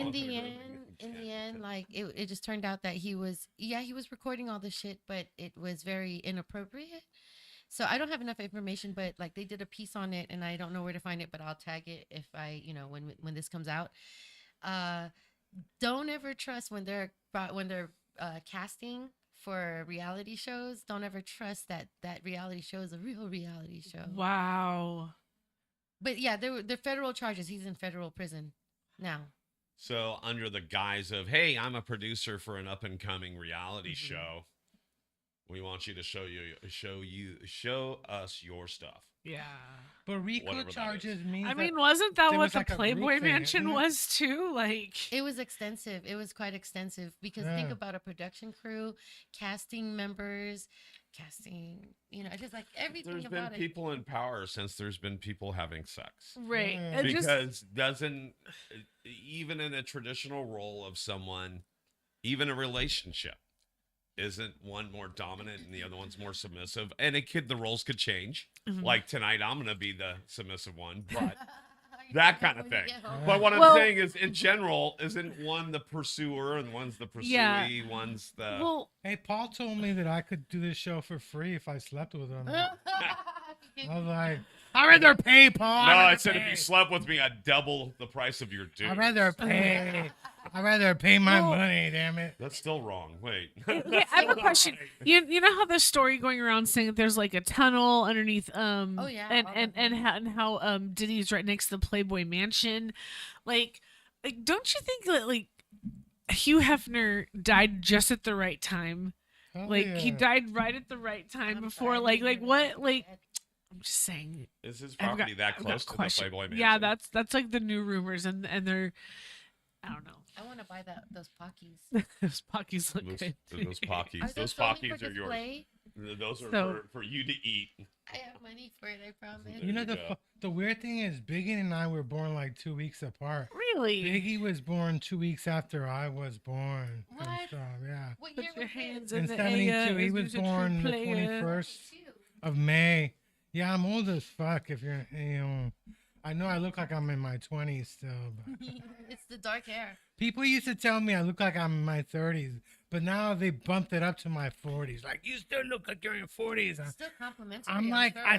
well, the they're end, grooming. in the end, like it just turned out that he was recording all this shit, but it was very inappropriate. So I don't have enough information, but like they did a piece on it, and I don't know where to find it, but I'll tag it if I, when this comes out. Don't ever trust when they're casting for reality shows. Don't ever trust that reality show is a real reality show. Wow. But yeah, they're federal charges. He's in federal prison now. So under the guise of, hey, I'm a producer for an up and coming reality Mhm. show, we want you to show us your stuff. Yeah. But RICO Whatever that charges means I that- mean, wasn't that there what was the like a group Playboy thing, Mansion isn't it? was too? Like, It was extensive. It was quite extensive because think Yeah. about a production crew, casting members, just like everything There's been about it. people in power since there's been people having sex. right? Yeah. It just Because even in a traditional role of someone, even a relationship, isn't one more dominant and the other one's more submissive? And the roles could change. Mhm. Like tonight, I'm gonna be the submissive one, but that kind of When you thing. get home. But what Well- I'm saying is, in general, isn't one the pursuer and one's the pursuee? Yeah. One's the. well, Hey, Paul told me that I could do this show for free if I slept with him. I was like, I'd rather pay, Paul. no, I'd I rather said if pay. you slept with me, I'd double the price of your dues. I'd rather pay. I'd rather pay my Well- money, damn it. That's still wrong. Wait. yeah, I have a question. You know how there's story going around saying that there's like a tunnel underneath Oh, yeah, and all and that. and how Diddy's right next to the Playboy Mansion, like don't you think that like Hugh Hefner died just at the right time? Hell Like he yeah. died right at the right time I'm before sorry, like I didn't what know like that. I'm just saying. Is his I've got- property that I've got close to the question. Playboy Mansion? Yeah, that's like the new rumors and they're I don't know. I want to buy those Pockies. Those Pockies look those, good. those Pockies. Are Those only Pockies for are yours. display? Those are So- for you to eat. I have money for it. I promise. You know, There you go. the weird thing is, Biggie and I were born like 2 weeks apart. Really? Biggie was born 2 weeks after I was born. and What? stuff, yeah. What Put year your was hands this? in In the 72, air. he as was he's a true born the player. 21st Cute. of May. Yeah, I'm old as fuck. If you're, I know I look like I'm in my 20s still. But It's the dark hair. people used to tell me I look like I'm in my 30s, but now they bumped it up to my 40s. Like, you still look like you're in your 40s. Still complimentary. I'm like, sure. I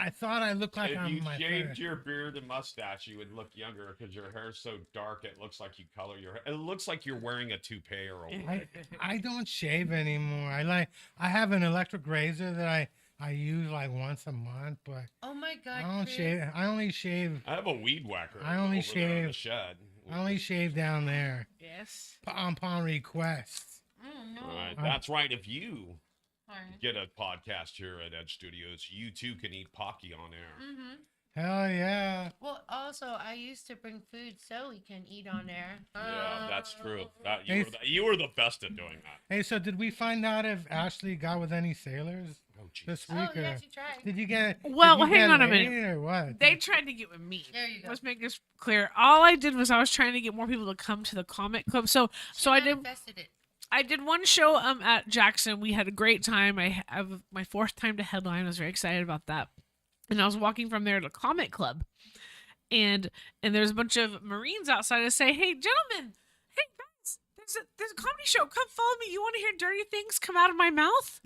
thought I looked like If I'm you in my shaved 30s. your beard and mustache, you would look younger because your hair's so dark. It looks like you color your hair. It looks like you're wearing a toupee or a wig. I don't shave anymore. I have an electric razor that I use like once a month, but Oh my God. I don't Chris. shave. I only shave. I have a weed whacker. I only over there in the shave- shed. I only shave down there Yes. upon request. No. All right, that's right. If you Sorry. get a podcast here at Edge Studios, you too can eat Pocky on air. Mm-hmm. Hell yeah! Well, also, I used to bring food so we can eat on air. Yeah, that's true. That Hey, you were the best at doing that. Hey, so did we find out if Ashley got with any sailors? Oh jeez. this Oh week? yeah, Or she tried. did you get? Well, did you hang get on a laid minute. Or what? They tried to get with me. There you go. Let's make this clear. All I did was I was trying to get more people to come to the comic club. So She I did manifested it. I did one show at Jackson. We had a great time. I have my 4th time to headline. I was very excited about that. And I was walking from there to comic club, and there's a bunch of Marines outside to say, "Hey, gentlemen, hey guys, there's a comedy show. Come follow me. You want to hear dirty things come out of my mouth?"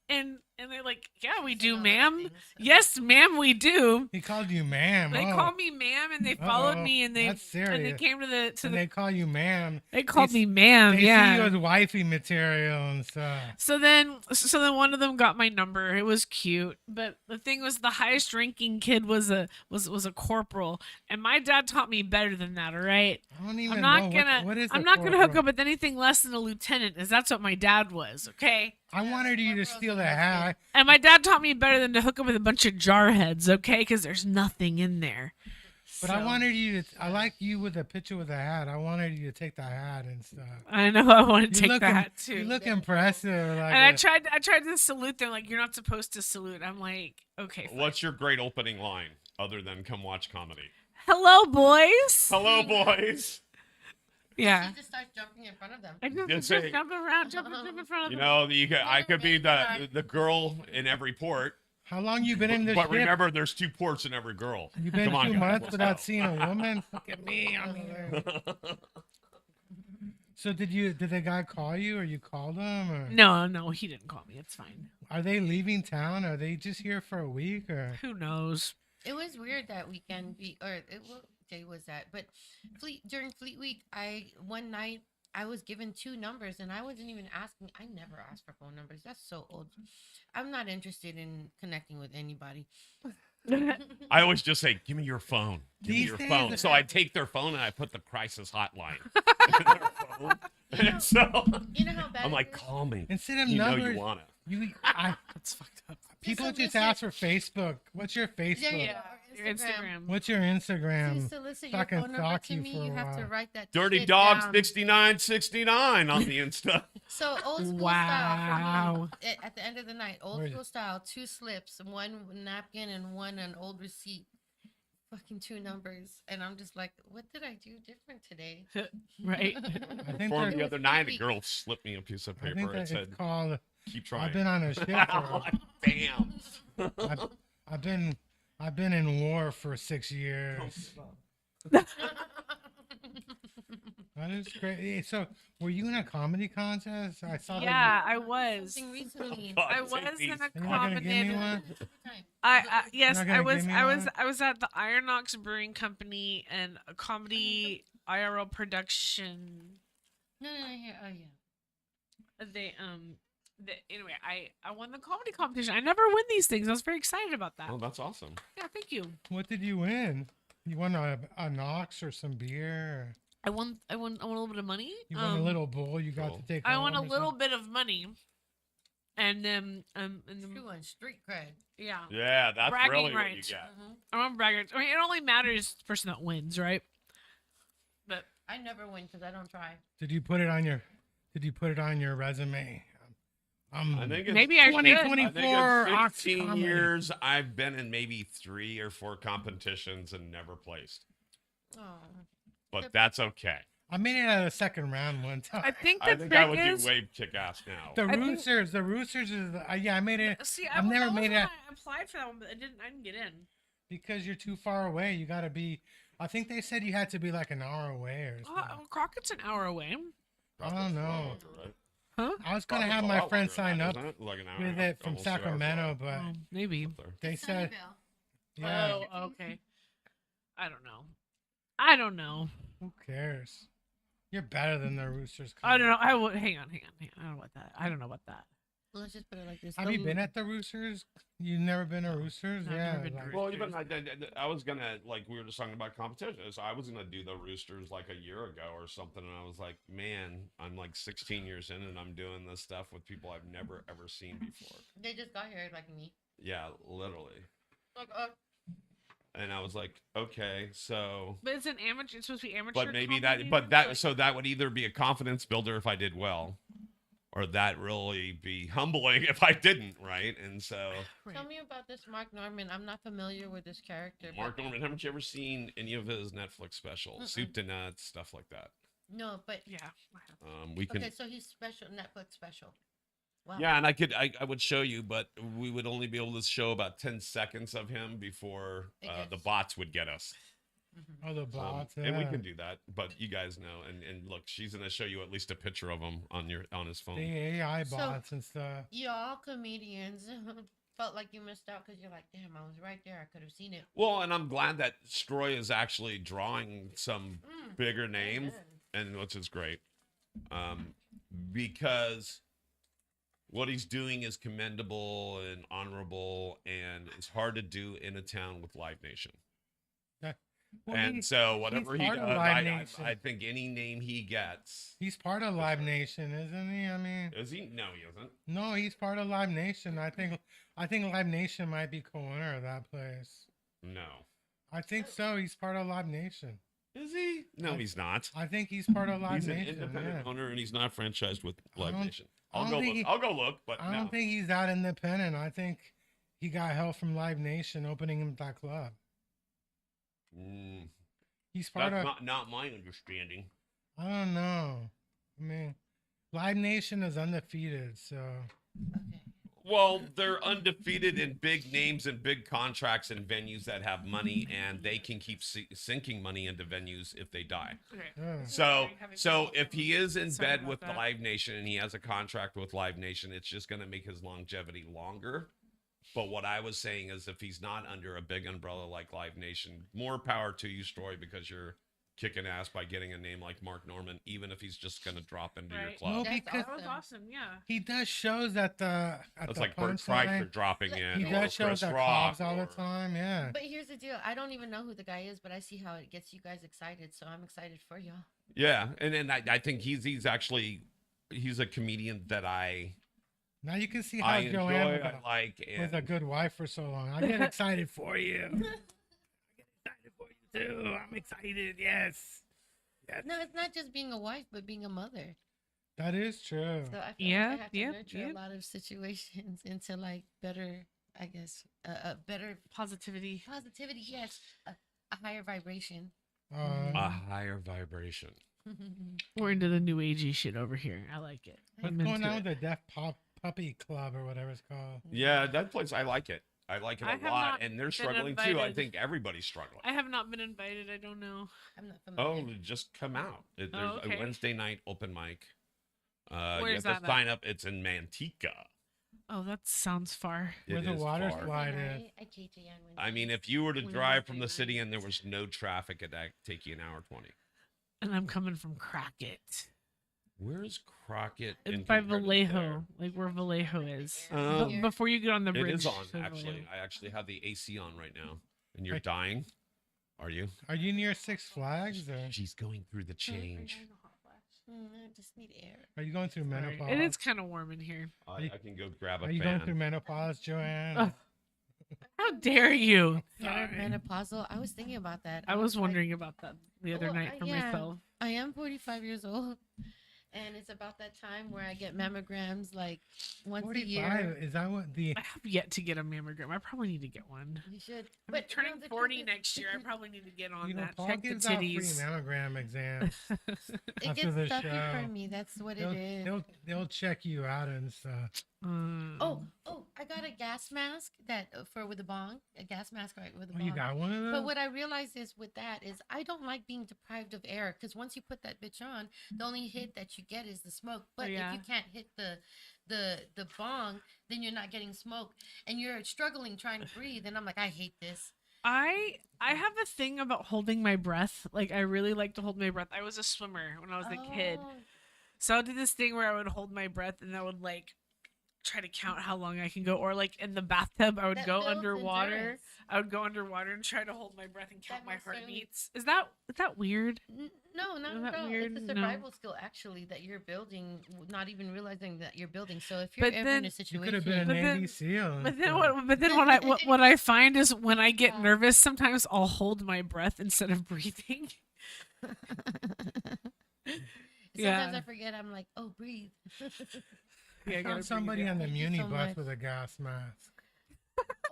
And they're like, "Yeah, we do, all those ma'am. things. Yes, ma'am, we do." He called you ma'am. They oh. called me ma'am, and they followed Uh-oh. me, and they That's and they serious. came to the And they call you ma'am. they called They me ma'am. They Yeah. see you as wifey material and stuff. So then one of them got my number. It was cute, but the thing was, the highest ranking kid was a corporal, and my dad taught me better than that. All right, I don't even I'm know not gonna what is I'm a not gonna hook corporal? up with anything less than a lieutenant, as that's what my dad was. Okay, I wanted you to corporals steal are the less hat. and my dad taught me better than to hook up with a bunch of jarheads. Okay, because there's nothing in there. But I So, wanted you to. I like you with a picture with a hat. I wanted you to take the hat and stuff. I know I want to You take look that im- too. You look impressive. Like and I tried to salute them, like, you're not supposed to salute. I'm like, okay, fine. What's your great opening line other than "Come watch comedy"? Hello, boys. Hello, boys. Yeah. She just starts jumping in front of them. I just, Just just say- jump around, jump in front of You them. know, I could be the girl in every port, How long you been in this but ship? remember, there's 2 ports in every girl. You've been Come on, 2 guys, months let's without go. seeing a woman. Look at me. I'm here. So did the guy call you or you called him or No, he didn't call me. It's fine. are they leaving town? Are they just here for a week or Who knows? It was weird that weekend. What day was that? But during Fleet Week, one night I was given 2 numbers and I wasn't even asking. I never asked for phone numbers. That's so old. I'm not interested in connecting with anybody. I always just say, "Give me your phone. Give me These your days, phone." it's- So I take their phone and I put the crisis hotline in their phone. And so You know how bad I'm it like, is? "Call me. instead of You know numbers? you want it." That's fucked up. People to just listen- ask for Facebook. What's your Yeah, Facebook? yeah. Your Instagram. What's your Instagram? To solicit your Fucking phone number stalk to you me, for a you have to while. write that Dirty shit Dog down. 6969 on the Insta. So old school Wow. style for me, at the end of the night, old Where's school style, 2 slips, 1 napkin and 1 an old receipt. Fucking 2 numbers. And I'm just like, what did I do different today? Right. I think Or that- the other night, a girl slipped me a piece of I think paper. that It it's said, called. "Keep trying." I've been on a ship. I'm For, like, "Damn." I've been in war for 6 years. That is great. So, were you in a comedy contest? I saw Yeah, I was. Something recently. God, I take was these. in a that. You're not gonna give me comedy. one. Yes, You're not I gonna was. give me I was. one? I was at the Iron Ox Brewing Company and a comedy IRL production. No, here. Oh, yeah. Anyway, I won the comedy competition. I never win these things. I was very excited about that. Oh, that's awesome. Yeah, thank you. What did you win? You won a Knox or some beer? Or I won a little bit of money. you won a little bowl you got Cool. to take I home won a or little something? bit of money, and then True one, street cred. yeah, Yeah, that's Bragging really what you rights. get. I want braggers. I mean, it only matters the person that wins, right? But I never win because I don't try. Did you put it on your resume? I think it's maybe I should. 2020 I think 24 in Ox 15 comedy. years, I've been in maybe 3 or 4 competitions and never placed. Oh. But that's okay. I made it out of the second round one time. I think I the think I would trick is. do way kick ass now. The I think- Roosters is yeah. I made it See, I've never that was made when it- I applied for that one, but I didn't get in. because you're too far away. You got to be. I think they said you had to be like an hour away or something. Crockett's an hour away. I don't know. Right? Huh? I was gonna Crockett's have a my lot friend longer sign than up that, isn't it? Like an hour and with a half, it from almost 2 hours Sacramento, but Oh, maybe. up there. they said Sunnyvale. yeah. Oh, okay. I don't know. Who cares? You're better than the Roosters. I don't know. I will. Hang on. I don't know about that. I don't know about that. Let's just put it like this. Have you been at the Roosters? You've never been to Roosters? I've Yeah. never been to like- Roosters. Well, even I was gonna, like, we were just talking about competitions. I was gonna do the Roosters like a year ago or something, and I was like, man, I'm like 16 years in, and I'm doing this stuff with people I've never ever seen before. They just got here like me. Yeah, literally. Like, And I was like, okay, so, But it's an amateur. It's supposed to be amateur. but maybe comedy that, but then? that, so that would either be a confidence builder if I did well, or that really be humbling if I didn't, right? And so, Tell me about this Mark Norman. I'm not familiar with this character. Mark Norman, haven't you ever seen any of his Netflix specials? Soup to Nuts, stuff like that. No, but Yeah. We can. okay, so he's special, Netflix special. Wow. Yeah, and I would show you, but we would only be able to show about 10 seconds of him before the bots would get us. Oh, the bots. And we yeah. can do that, but you guys know. And look, she's gonna show you at least a picture of him on his phone. The AI So- bots and stuff. Y'all comedians felt like you missed out because you're like, damn, I was right there. I could have seen it. Well, and I'm glad that Stroy is actually drawing some bigger names, and which is great, because what he's doing is commendable and honorable, and it's hard to do in a town with Live Nation. Well, And so whatever he part does, of Live Nation. I think any name he gets. He's part of Live Nation, isn't he? I mean, Is he? No, he isn't. no, he's part of Live Nation. I think Live Nation might be co-owner of that place. No. I think so. He's part of Live Nation. Is he? No, he's not. I think he's part of Live He's an Nation. independent Yeah. owner, and he's not franchised with Live don't- Nation. I I'll don't go think look. he- I'll go look, but I no. don't think he's that independent. I think he got help from Live Nation opening him that club. He's part That's of. not my understanding. I don't know. I mean, Live Nation is undefeated, so Okay. Well, they're undefeated in big names and big contracts and venues that have money, and they can keep sinking money into venues if they die. Okay. yeah. So if he is in Sorry bed about with that. Live Nation and he has a contract with Live Nation, it's just going to make his longevity longer. But what I was saying is, if he's not under a big umbrella like Live Nation, more power to you, Stroy, because you're kicking ass by getting a name like Mark Norman, even if he's just going to drop into your Right. club. No, That's because That was awesome. Yeah. he does shows at the That's the like Bert punchline. Kreischer dropping in. He or does shows Chris at Rock, Cobb's all the or- time. Yeah. But here's the deal. I don't even know who the guy is, but I see how it gets you guys excited. So I'm excited for y'all. Yeah, and I think he's actually a comedian that I Now you can see how enjoy, Joanne I like, was a and good wife for so long. I get excited for you. I get excited for you too. I'm excited. Yes. Yes. No, it's not just being a wife, but being a mother. That is true. So I feel Yeah, like I have to yeah, nurture yeah. a lot of situations into like better, I guess, better Positivity. positivity. Yes, a higher vibration. a higher vibration. We're into the new agey shit over here. I like it. What's I'm going into on it. with the Deaf Puppy Club or whatever it's called? Yeah, that place, I like it. I like it I a have lot, not and they're been struggling too. I invited. think everybody's struggling. I have not been invited. I don't know. I'm not Oh, familiar. just come out. There's okay. a Wednesday night open mic. You Where's have to that at? sign up. It's in Manteca. Oh, that sounds far. Where It the is water far. slide Wednesday is. night at KTN I mean, Wednesdays. if you were to Wednesday drive from the night. city and there was no traffic, it'd take you an hour 20. And I'm coming from Crockett. Where's Crockett? It's in by comparison Vallejo, like where Vallejo is. Oh. But before you get on the there? bridge. It is on, to actually. Vallejo. I actually have the AC on right now. And you're Hey. dying? Are you? Are you near Six Flags or She's going through the change. I just need air. are you going through Sorry. menopause? It is kind of warm in here. I can go grab a Are you going fan. through menopause, Joanne? Ugh. How dare you? You're Sorry. menopausal. I was thinking about that. I was like, wondering about that the other Well, night for yeah. myself. I am 45 years old, and it's about that time where I get mammograms like once a 45. year. Is that what the? I have yet to get a mammogram. I probably need to get one. You should. I'm But turning the truth 40 is- next year. I probably need to get on You know, that. Paul Check the gives out free titties. mammogram exams. It after gets the stuffy show. for me. That's what it They'll, is. they'll check you out and stuff. Oh, I got a gas mask that for with a bong, a gas mask right with a Oh, bong. you got one of those? But what I realized is with that is I don't like being deprived of air because once you put that bitch on, the only hit that you get is the smoke. But yeah. if you can't hit the bong, then you're not getting smoke, and you're struggling trying to breathe. And I'm like, I hate this. I have a thing about holding my breath. Like I really like to hold my breath. I was a swimmer when I was a kid. Oh, So I did this thing where I would hold my breath and I would like try to count how long I can go. Or like in the bathtub, I would that go builds underwater. endurance. I would go underwater and try to hold my breath and count That my most certainly- heartbeats. Is that weird? No, not Isn't at that all. weird? It's a No. survival skill actually that you're building, not even realizing that you're building. So if you're But ever then- in a You situation, could have been a But then- Navy SEAL. and But then stuff. what I find is when I get Yeah. nervous, sometimes I'll hold my breath instead of breathing. it's Sometimes Yeah. I forget. I'm like, oh, breathe. Yeah, I gotta saw breathe somebody it. on the Thank you muni so bus much. with a gas mask.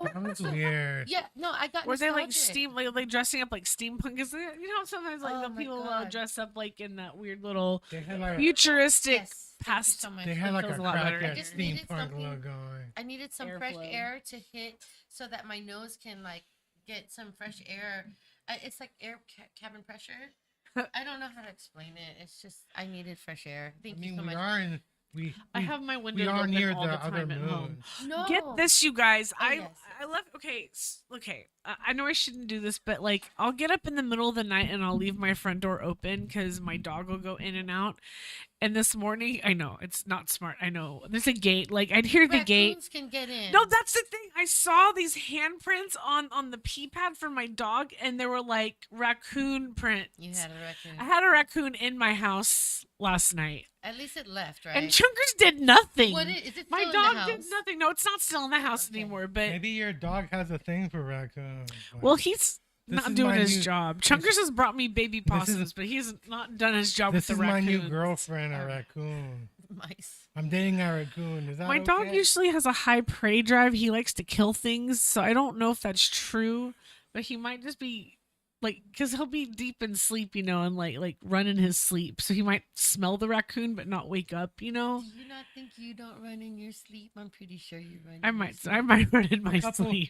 Oh, That was weird. yeah, no, I got Were they like nostalgic. like dressing up like steampunk? Is it, you know, sometimes like Oh the my people God. dress up like in that weird little They had like futuristic Yes, thank you past. so much. they had like feels a a lot better crackhead in just here. needed steampunk something- look going. I needed some fresh Airflow. air to hit so that my nose can like get some fresh air. It's like cabin pressure. I don't know how to explain it. It's just I needed fresh air. I Thank you mean, so we much. are in we I we, have my we windows are open near all the the other time at home. moon. No, Get this, you guys. Oh, I yes. I love. Okay, okay. I know I shouldn't do this, but like, I'll get up in the middle of the night and I'll leave my front door open because my dog will go in and out. And this morning, I know it's not smart. I know there's a gate. Like I'd hear the gate. Raccoons can get in. No, that's the thing. I saw these handprints on the pee pad for my dog, and they were like raccoon prints. You had a raccoon. I had a raccoon in my house last night, At least it left, right? and Chunkers did nothing. What is it? My still in dog the did house? nothing. No, it's not still in the house Okay. anymore. But Maybe your dog has a thing for raccoons. Like, well, he's This not is doing my his new- job. Chunkers has brought me baby is- possums, but he's not done his job this with is the my raccoons. new girlfriend, a Oh. raccoon. Mice. I'm dating a raccoon. Is that My dog okay? usually has a high prey drive. He likes to kill things, so I don't know if that's true, but he might just be like, because he'll be deep in sleep, you know, and like run in his sleep, so he might smell the raccoon but not wake up, you know. Do you not think you don't run in your sleep? I'm pretty sure you run. I in your might sleep. run in my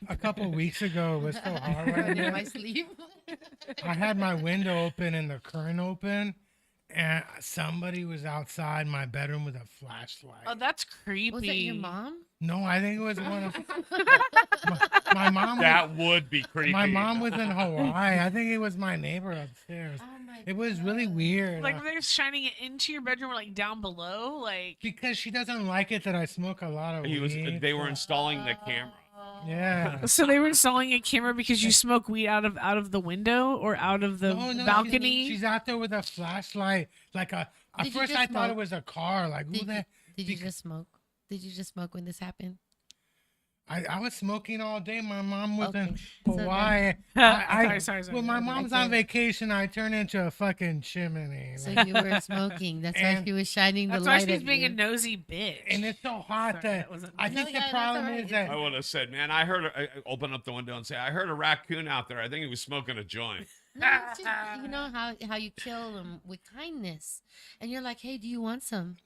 a couple weeks ago, it was so hot right Run in now. my sleep. I had my window open and the curtain open, and somebody was outside my bedroom with a flashlight. Oh, that's creepy. Was that your mom? No, I think it was one of my mom. That would be creepy. My mom was in Hawaii. I think it was my neighbor upstairs. Oh my. It was really God. weird. Like, were they shining it into your bedroom or like down below? Like, because she doesn't like it that I smoke a lot of He was. weed. They were installing the camera. Oh. Yeah. so they were installing a camera because you smoke weed out of the window or out of the Oh, no, balcony. She's out there with a flashlight. Like at Did you first just I thought it smoke? was a car. Like who Did you, that? did you bec- just smoke? Did you just smoke when this happened? I was smoking all day. My mom was Okay. in So then- Hawaii. Sorry. When my mom's on Okay. vacation, I turn into a fucking chimney. So like- you were smoking. That's why And- she was shining the That's why light she's at being you. a nosy bitch. and it's so hot Sorry, that that wasn't I me. think No, the yeah, that's problem alright. is that I would have said, man, I heard. I open up the window and say, I heard a raccoon out there. I think he was smoking a joint. No, it's just, you know how you kill them with kindness, and you're like, hey, do you want some?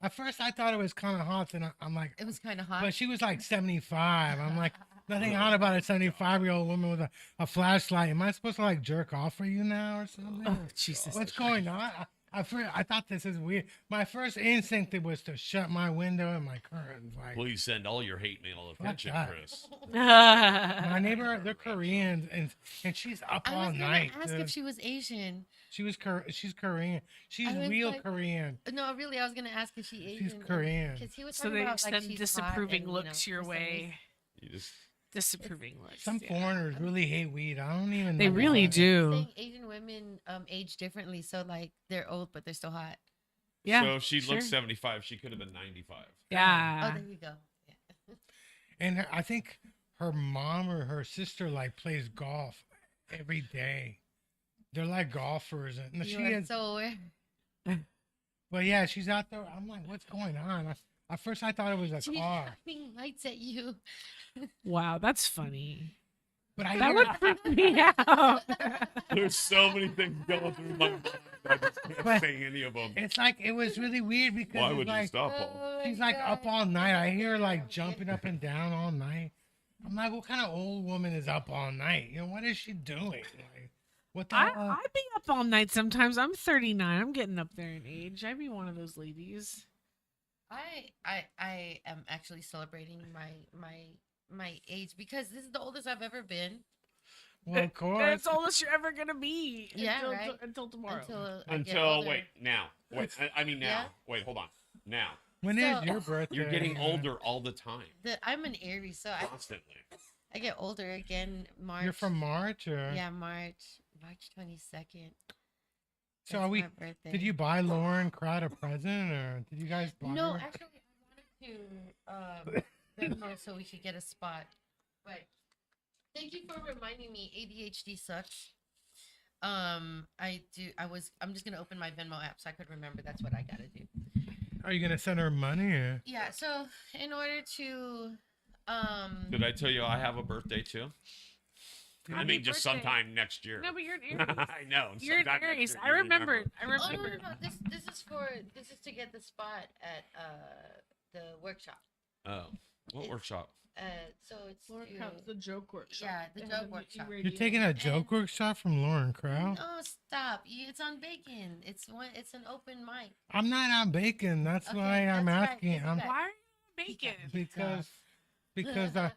at first I thought it was kind of hot, and I'm like, It was kind of hot. but she was like 75. I'm like, nothing hot about a 75-year-old woman with a flashlight. Am I supposed to like jerk off for you now or something? Oh, Jesus. What's going on? I thought this is weird. My first instinct was to shut my window and my curtains. Like Please send all your hate mail attention, that? Chris. my neighbor, they're Koreans, and she's up I all was gonna night. ask dude. if she was Asian. She's Korean. She's I was real like- Korean. No, really, I was gonna ask if she Asian. She's Korean. Because he was So talking they about like send she's disapproving hot and, looks your for some reason- way. You just Disapproving looks. Some yeah. foreigners really hate weed. I don't even. They know really why. do. Saying Asian women age differently, so like they're old but they're still hot. Yeah. So if she sure. looked 75, she could have been 95. Yeah. Oh, there you go. Yeah. And I think her mom or her sister like plays golf every day. They're like golfers, and You she are is. so aware. But yeah, she's out there. I'm like, what's going on? At first, I thought it was a She's car, shining lights at you. Wow, that's funny. but I That hear, would freak me out. There's so many things going through my mind. I just can't But- say any of them. it's like it was really weird because Why it's would you like, stop, Paul? Oh my she's like up God. all night. I hear her like jumping up and down all night. I'm like, what kind of old woman is up all night? You know, what is she doing? Like, what the hell? I'd be up all night sometimes. I'm 39. I'm getting up there in age. I'd be one of those ladies. I am actually celebrating my age because this is the oldest I've ever been Well, of course. That's all that you're ever gonna be. Yeah, until, right. until tomorrow. I get Until older. wait, now. Wait, I mean now. Yeah. Wait, hold on. Now. When is So- your birthday? You're getting man? older all the time. I'm an Aries, so Constantly. I get older again. March. You're from March, or Yeah, March 22nd. So That's are we? my birthday. Did you buy Lauren Crowd a present, or did you guys buy No, her? actually, I wanted to Venmo so we could get a spot. But thank you for reminding me. ADHD sucks. I'm just gonna open my Venmo app so I could remember. That's what I gotta do. Are you gonna send her money? Or? Yeah. So in order to, Did I tell you I have a birthday too? I Happy mean, just birthday. sometime next year. No, but you're an Aries. I know. You're an sometime next Aries. year, I you remember. I Oh no, remember. no, no. This is to get the spot at the workshop. Oh, what It's- workshop? So it's Workshop's to, the joke workshop. Yeah, the They joke have a workshop. radio. You're taking a joke workshop from Lauren Crow? no, stop. It's on bacon. It's an open mic. I'm not on bacon. That's Okay, why I'm that's right, asking. it's I'm back. Why are you bacon? because I,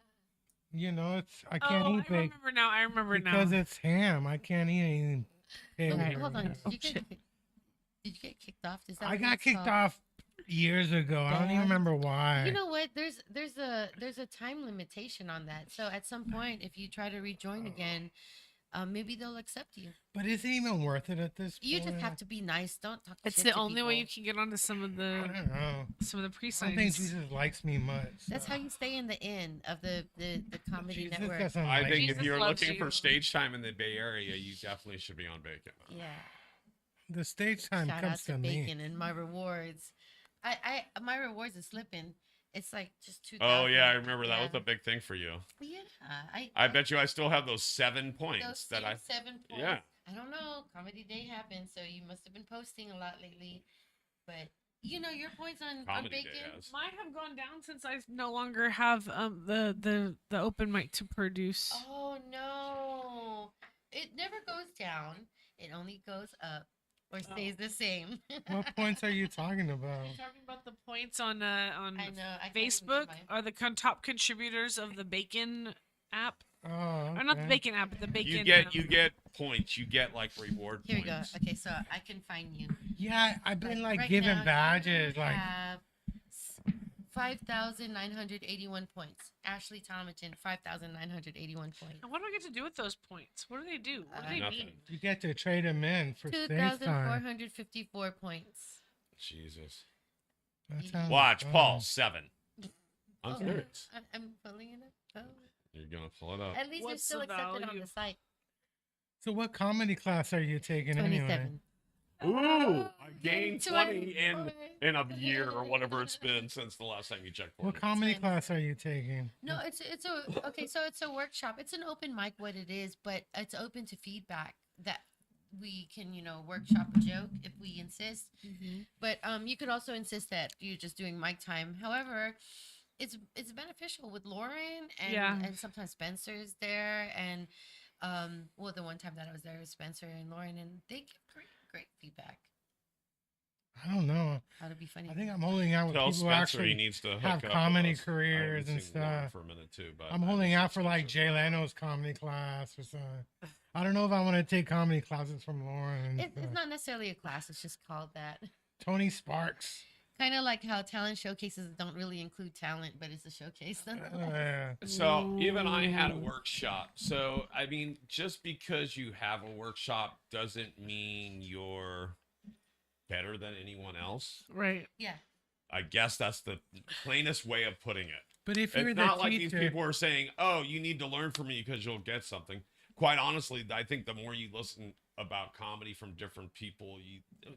you know, it's I can't Oh, eat I bacon remember now. I remember because now. it's ham. I can't eat anything. Hold ham. hold on. Oh, Did you get kicked off? Is that I what got it's kicked called? off years ago. I don't even Damn. remember why. You know what? There's a time limitation on that. So at some point, if you try to rejoin again, maybe they'll accept you. But is it even worth it at this You point? just have to be nice. Don't talk. It's shit the to only way you people. can get onto some of I the don't know. I pre-signs. don't think Jesus likes me much. That's so. how you stay in the end of the comedy Jesus network. doesn't I like think me. if Jesus you're loves looking you. for stage time in the Bay Area, you definitely should be on bacon. Yeah. The stage time Shout out comes to to me. bacon and my rewards. My rewards is slipping. It's like just 2,000. Oh yeah, I remember that was Yeah. a big thing for you. Yeah, I bet you I still have those 7 points those that I. 7 points. Yeah. I don't know. Comedy day happened, so you must have been posting a lot lately. But you know your points on Comedy Day bacon. has. Might have gone down since I no longer have the open mic to produce. Oh no! It never goes down. It only goes up or stays the same. What points are you talking about? You're talking about the points on I know. I can't even get Facebook mine. are the top contributors of the Bacon app, Oh, or not the okay. Bacon app, but the Bacon. You get points. You get like reward Here we go. points. Okay, so I can find you. Yeah, I've been like right giving now, badges. you Like, have 5,981 points. Ashley Tomatin, 5,981 points. And what do I get to do with those points? What do they do? What do they Nothing. mean? you get to trade them in for stage time. 2,454 points. Jesus. That sounds Watch, fun. Paul, 7. I'm Oh, serious. I'm pulling it up. Oh. You're gonna pull it up. At least What's they're still the accepted on value? the site. So, what comedy class are you taking anyway? 27. Ooh, I gained 20 in 24. a year or whatever it's been since the last time you checked for What me. comedy 10. class are you taking? No, it's a okay. So it's a workshop. It's an open mic, what it is, but it's open to feedback that we can, workshop a joke if we insist. But you could also insist that you're just doing mic time. However, it's beneficial with Lauren and Yeah. and sometimes Spencer's there and well the one time that I was there with Spencer and Lauren and they give great feedback. I don't know. How to be funny. I think I'm holding out with Tell people who Spencer he actually. needs to hook have up comedy with us. careers I haven't and seen Lauren stuff. for a minute too, but I'm I holding haven't out for seen like Spencer. Jay Leno's comedy class or something. I don't know if I want to take comedy classes from Lauren. And It's not necessarily a class. It's just called that. Tony Sparks. Kind of like how talent showcases don't really include talent, but it's a showcase. Yeah. So even I had a workshop. So I mean, just because you have a workshop doesn't mean you're better than anyone else. Right. Yeah. I guess that's the plainest way of putting it. But if you're It's the not like these teacher, people are saying, "Oh, you need to learn from me because you'll get something." Quite honestly, I think the more you listen about comedy from different people,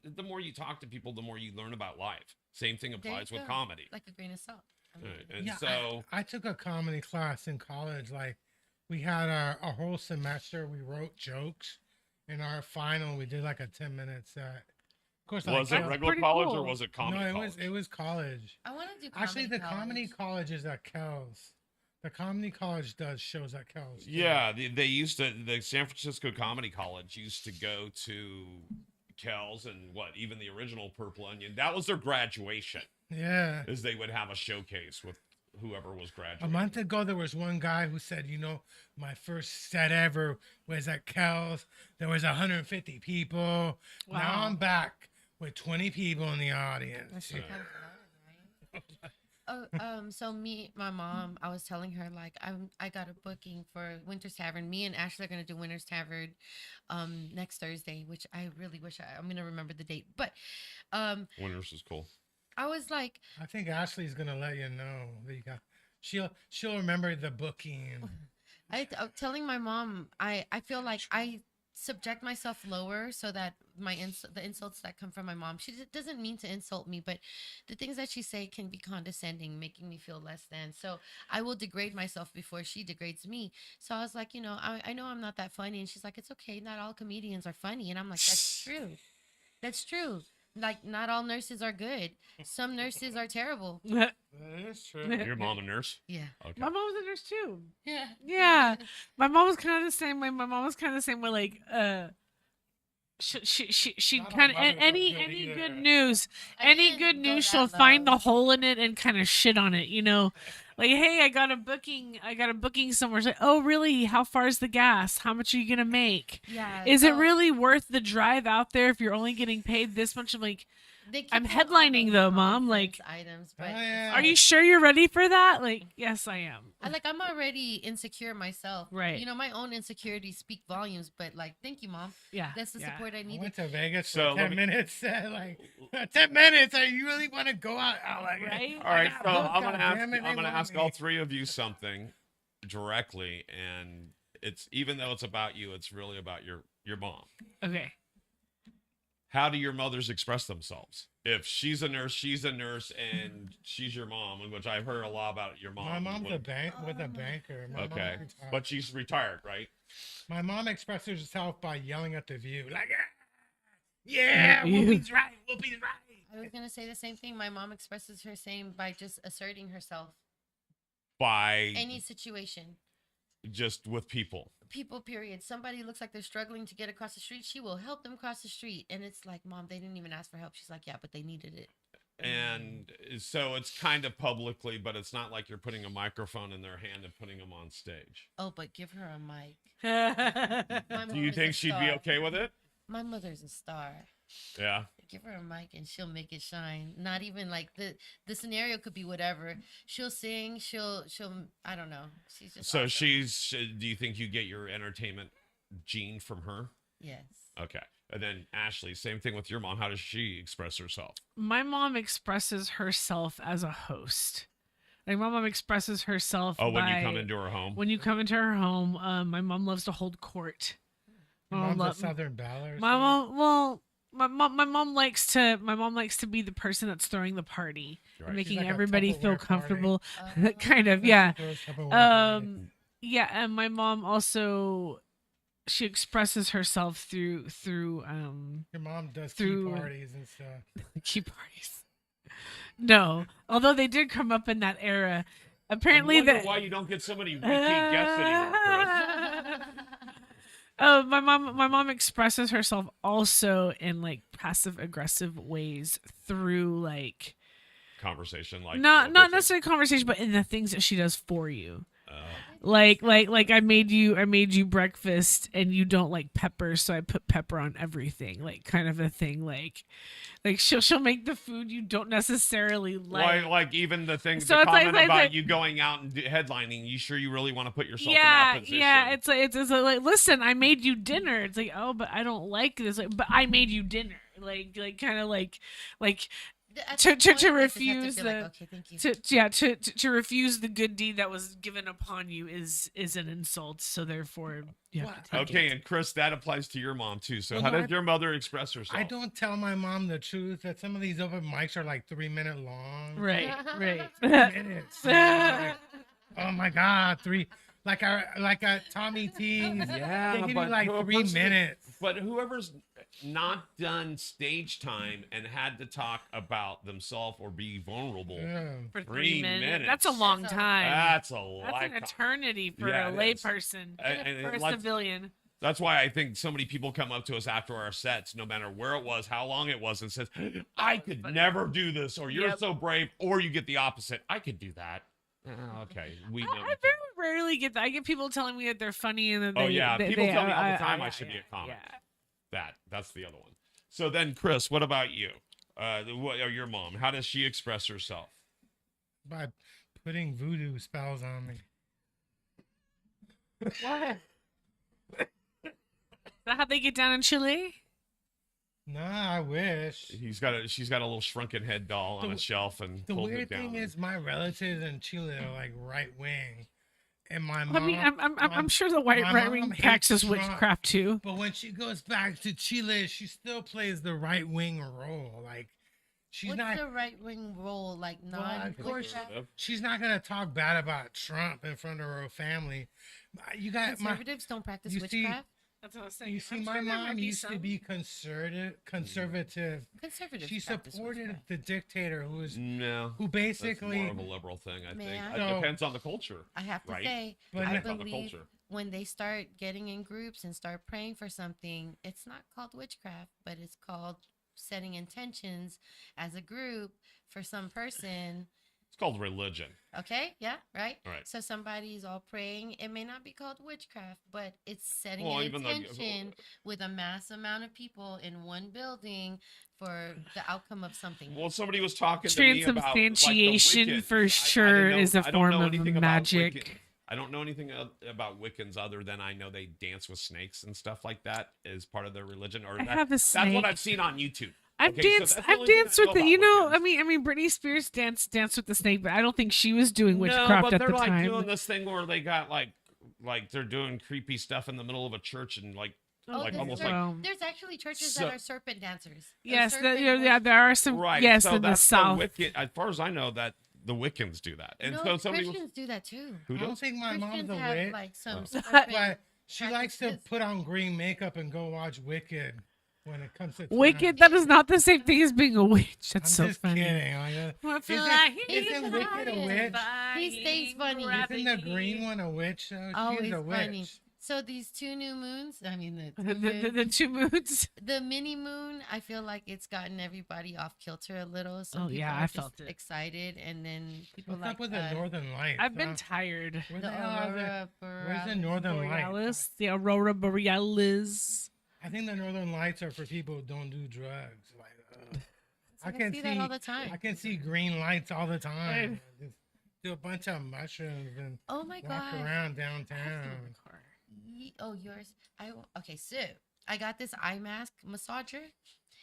the more you talk to people, the more you learn about life. Same thing There you applies with go. comedy. Like a grain of salt. I mean, Right, and yeah, so I took a comedy class in college. Like we had a whole semester. We wrote jokes. In our final, we did like a 10-minute set. Of course, was like, it regular pretty college or cool. was it comedy? No, college? it was college. I want to do comedy Actually, the comedy college. college is at Kells. The comedy college does shows at Kells. too. Yeah, they used to. The San Francisco Comedy College used to go to Kells and even the original Purple Onion. That was their graduation. Yeah. Is they would have a showcase with whoever was A graduating. month ago, there was one guy who said, my first set ever was at Kells. There was 150 people. Now Wow. I'm back with 20 people in the audience. That's Yeah. kind of fun, right? So my mom, I was telling her like I got a booking for Winter's Tavern. Me and Ashley are gonna do Winter's Tavern, next Thursday, which I really wish I'm gonna remember the date. But, Winners is cool. I was like, I think Ashley's gonna let you know that you got. She'll remember the booking. I'm telling my mom, I feel like I subject myself lower so that the insults that come from my mom, she doesn't mean to insult me, but the things that she say can be condescending, making me feel less than. So I will degrade myself before she degrades me. So I was like, I know I'm not that funny, and she's like, it's okay, not all comedians are funny, and I'm like, that's true. That's true. Like, not all nurses are good. Some nurses are terrible. That is true. Your mom a nurse? Yeah. Okay. My mom was a nurse too. Yeah. Yeah. My mom was kind of the same way. My mom was kind of the same way. Like, she Not all kind of mothers are any good either. good news, I any didn't good go news, that she'll find low. the hole in it and kind of shit on it. Like, hey, I got a booking somewhere. It's like, oh, really? How far is the gas? How much are you gonna make? Yeah. Is it so really worth the drive out there if you're only getting paid this much? I'm like, they keep I'm it on headlining those though, common Mom, sense like, items, but Oh, it's yeah. are you sure you're ready for that? Like, yes, I am. I'm already insecure myself. Right. My own insecurities speak volumes, but like, thank you, Mom. Yeah. That's the yeah. support I I needed. went to Vegas for So, let 10 me- minutes. Like 10 minutes. You really want to go out? Like, Right? All right, got so booked, I'm gonna ask. goddammit, I'm they gonna want ask me. all three of you something directly, and it's even though it's about you, it's really about your mom. Okay. How do your mothers express themselves? If she's a nurse, and she's your mom, which I've heard a lot about your mom. My mom's a What- bank with a banker. My mom's Okay, retired. but she's retired, right? My mom expresses herself by yelling at the view, like, yeah, You- Whoopi's right, Whoopi's right. I was gonna say the same thing. My mom expresses her same by just asserting herself. By Any situation, just with people. people. Period. Somebody looks like they're struggling to get across the street. She will help them cross the street, and it's like, Mom, they didn't even ask for help. She's like, yeah, but they needed it. And so it's kind of publicly, but it's not like you're putting a microphone in their hand and putting them on stage. Oh, but give her a mic. My Do mom you is a think she'd be star. okay with it? My mother's a star. Yeah. Give her a mic and she'll make it shine. Not even like the scenario could be whatever. She'll sing. She'll. I don't know. She's just. So awesome. do you think you get your entertainment gene from her? Yes. Okay. And then Ashley, same thing with your mom. How does she express herself? My mom expresses herself as a host. Like, my mom expresses herself. Oh, when you by- come into her home? When you come into her home, my mom loves to hold court. Your My mom mom's a lo- Southern Belle or My something? mom, well, my mom likes to be the person that's throwing the party, Right. and making like a everybody feel Tupperware party. comfortable. Kind of, yeah. Those Tupperware parties. Yeah, and my mom also, she expresses herself through Your mom does through- tea parties and stuff. key parties. No, although they did come up in that era. Apparently, I wonder that why you don't get so many repeat guests anymore, Chris. Oh, my mom expresses herself also in like passive aggressive ways through like Conversation like not what's it? necessarily conversation, but in the things that she does for you. Uh, Like I made you breakfast and you don't like pepper, so I put pepper on everything. Like, kind of a thing. Like she'll make the food you don't necessarily like. like even the thing, So the it's like- comment about like- you going out and headlining. You sure you really want to put yourself in Yeah, that position? yeah. It's like, listen, I made you dinner. It's like, oh, but I don't like this. Like, but I made you dinner. Like kind of like At To- that to point, I just have refuse feel like, the- okay, thank you. to refuse the good deed that was given upon you is an insult. So therefore, you have to take Okay, it. and Chris, that applies to your mom too. So Well, how no, does your mother express herself? I don't tell my mom the truth that some of these open mics are like 3-minute long. Right, right. 3 minutes. You know, like, oh my God, like a Tommy T's. Yeah, They give you but like to a 3 person that- minutes. But whoever's not done stage time and had to talk about themselves or be vulnerable, Yeah. For 3 minutes. That's a long That's a- time. that's a That's an lifetime. eternity for Yeah, a it is. layperson. And For a let's- civilian. That's why I think so many people come up to us after our sets, no matter where it was, how long it was, and says, I could never do this, or you're Yep. so brave, or you get the opposite. I could do that. Oh, okay. We know. I very rarely get that. I get people telling me that they're funny and that Oh, they. yeah, they- people they- tell me all the time I should be yeah, a comic. yeah. That's the other one. So then, Chris, what about you? What your mom? How does she express herself? By putting voodoo spells on me. What? Is that how they get down in Chile? Nah, I wish. She's got a little shrunken head doll on The- a shelf and The pulls weird it down. thing is, my relatives in Chile are like right wing, and my I mom. mean, I'm sure the white my right mom wing hates practices Trump. witchcraft too. But when she goes back to Chile, she still plays the right wing role. Like she's What's not. the right wing role? Like Well, non of course, Conservative. she's not gonna talk bad about Trump in front of her family. You got my. conservatives don't practice you see- witchcraft. That's what I was saying. You see, my mom used to be conservative. Conservatives. She practice supported witchcraft. the dictator No. who That's basically. more of a liberal thing, I think. Man. It So- depends on the culture. I have to right? say, But I Depends on the believe culture. when they start getting in groups and start praying for something, it's not called witchcraft, but it's called setting intentions as a group for some person. It's called religion. Okay, yeah, right. Right. So somebody's all praying. It may not be called witchcraft, but it's setting Well, an even though- intention with a mass amount of people in one building for the outcome of something. Well, somebody was talking to me about like, the Transubstantiation Wiccans. for I sure didn't know- is a I don't form know of anything about magic. Wiccans. I don't know anything about Wiccans other than I know they dance with snakes and stuff like that as part of their religion. Or I that- have a that's what snake. I've seen on YouTube. I've Okay, so danced. that's the I've only thing I danced with know the. about You know, Wiccans. I mean, Britney Spears danced with the snake, but I don't think she was doing No, witchcraft but at they're the like time. doing this thing where they got like they're doing creepy stuff in the middle of a church and like there's almost cer- like there's actually churches So- that are serpent dancers. Yes, Serpent yeah, there are some. right. Yes, so in the that's south. Wiccan. As far as I know, that the Wiccans do that, and no, so somebody was, Christians do that too. who I don't does? think my mom's Christians a have witch, like some Oh. serpent but she likes to practices. put on green makeup and go watch Wicked when it comes to time. Wicked. That is not the same thing as being a witch. I'm That's so just funny. kidding. Like, What Isn't- fly isn't Wicked a witch? He stays funny. isn't the green one a witch? So Always she's a witch. funny. So these two new moons, I mean the, The, two the, moons- the 2 moons. the mini moon, I feel like it's gotten everybody off kilter a little. Some Oh, people yeah, are I just felt it. excited, and then people What's like up with the Northern Lights? I've been huh? tired. Where the the hell are they? aurora Where's the borealis. Northern Lights? Borealis, the aurora borealis. I think the Northern Lights are for people who don't do drugs. Like, I I can see that all the time. I can see green lights all the time. Just do a bunch of mushrooms and Oh my walk god. around downtown. Oh, yours. Okay. So I got this eye mask massager.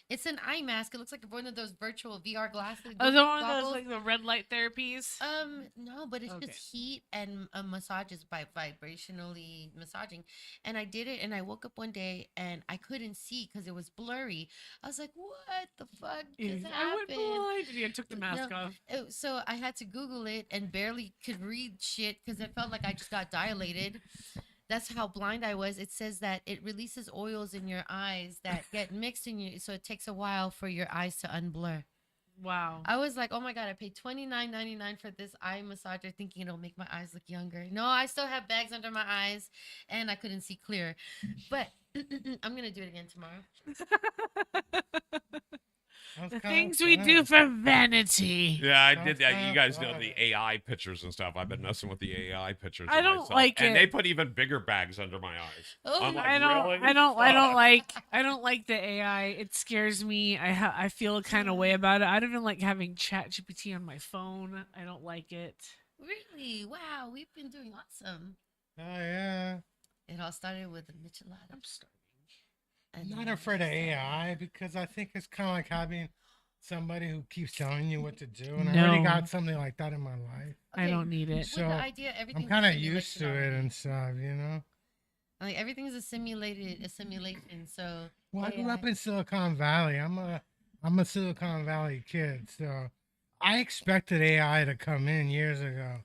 It's an eye mask. It looks like one of those virtual VR glasses. Oh, the one of goggles. those like the red light therapies. No, but it's Okay. just heat and massages by vibrationally massaging. And I did it, and I woke up one day and I couldn't see because it was blurry. I was like, "What the fuck just I went happened?" blind. And I took the mask No. off. So I had to Google it and barely could read shit because it felt like I just got dilated. That's how blind I was. It says that it releases oils in your eyes that get mixed in you, so it takes a while for your eyes to unblur. Wow. I was like, oh my god, I paid $29.99 for this eye massager, thinking it'll make my eyes look younger. No, I still have bags under my eyes, and I couldn't see clear. But I'm gonna do it again tomorrow. Sounds The kinda things we fun. do for vanity. Yeah, I Sounds did that. You kinda guys know fun. the AI pictures and stuff. I've been messing with the AI pictures. I of don't myself, like and it. they put even bigger bags under my eyes. Oh, I'm like, I don't. really? I don't. I don't Fuck. like. I don't like the AI. It scares me. I feel a kind of way about it. I don't even like having Chat GPT on my phone. I don't like it. Really? Wow, we've been doing awesome. Oh yeah. It all started with a michelada. I'm starving. I'm and not then afraid of just started. AI because I think it's kind of like having somebody who keeps telling you what to do, and I already No. got something like that in my life. I Okay, don't need it. With So, the idea, everything. I'm kind of used to it and stuff, you know. Like everything is a simulation. So Well, I grew AI up in Silicon Valley. I'm a Silicon Valley kid, so I expected AI to come in years ago.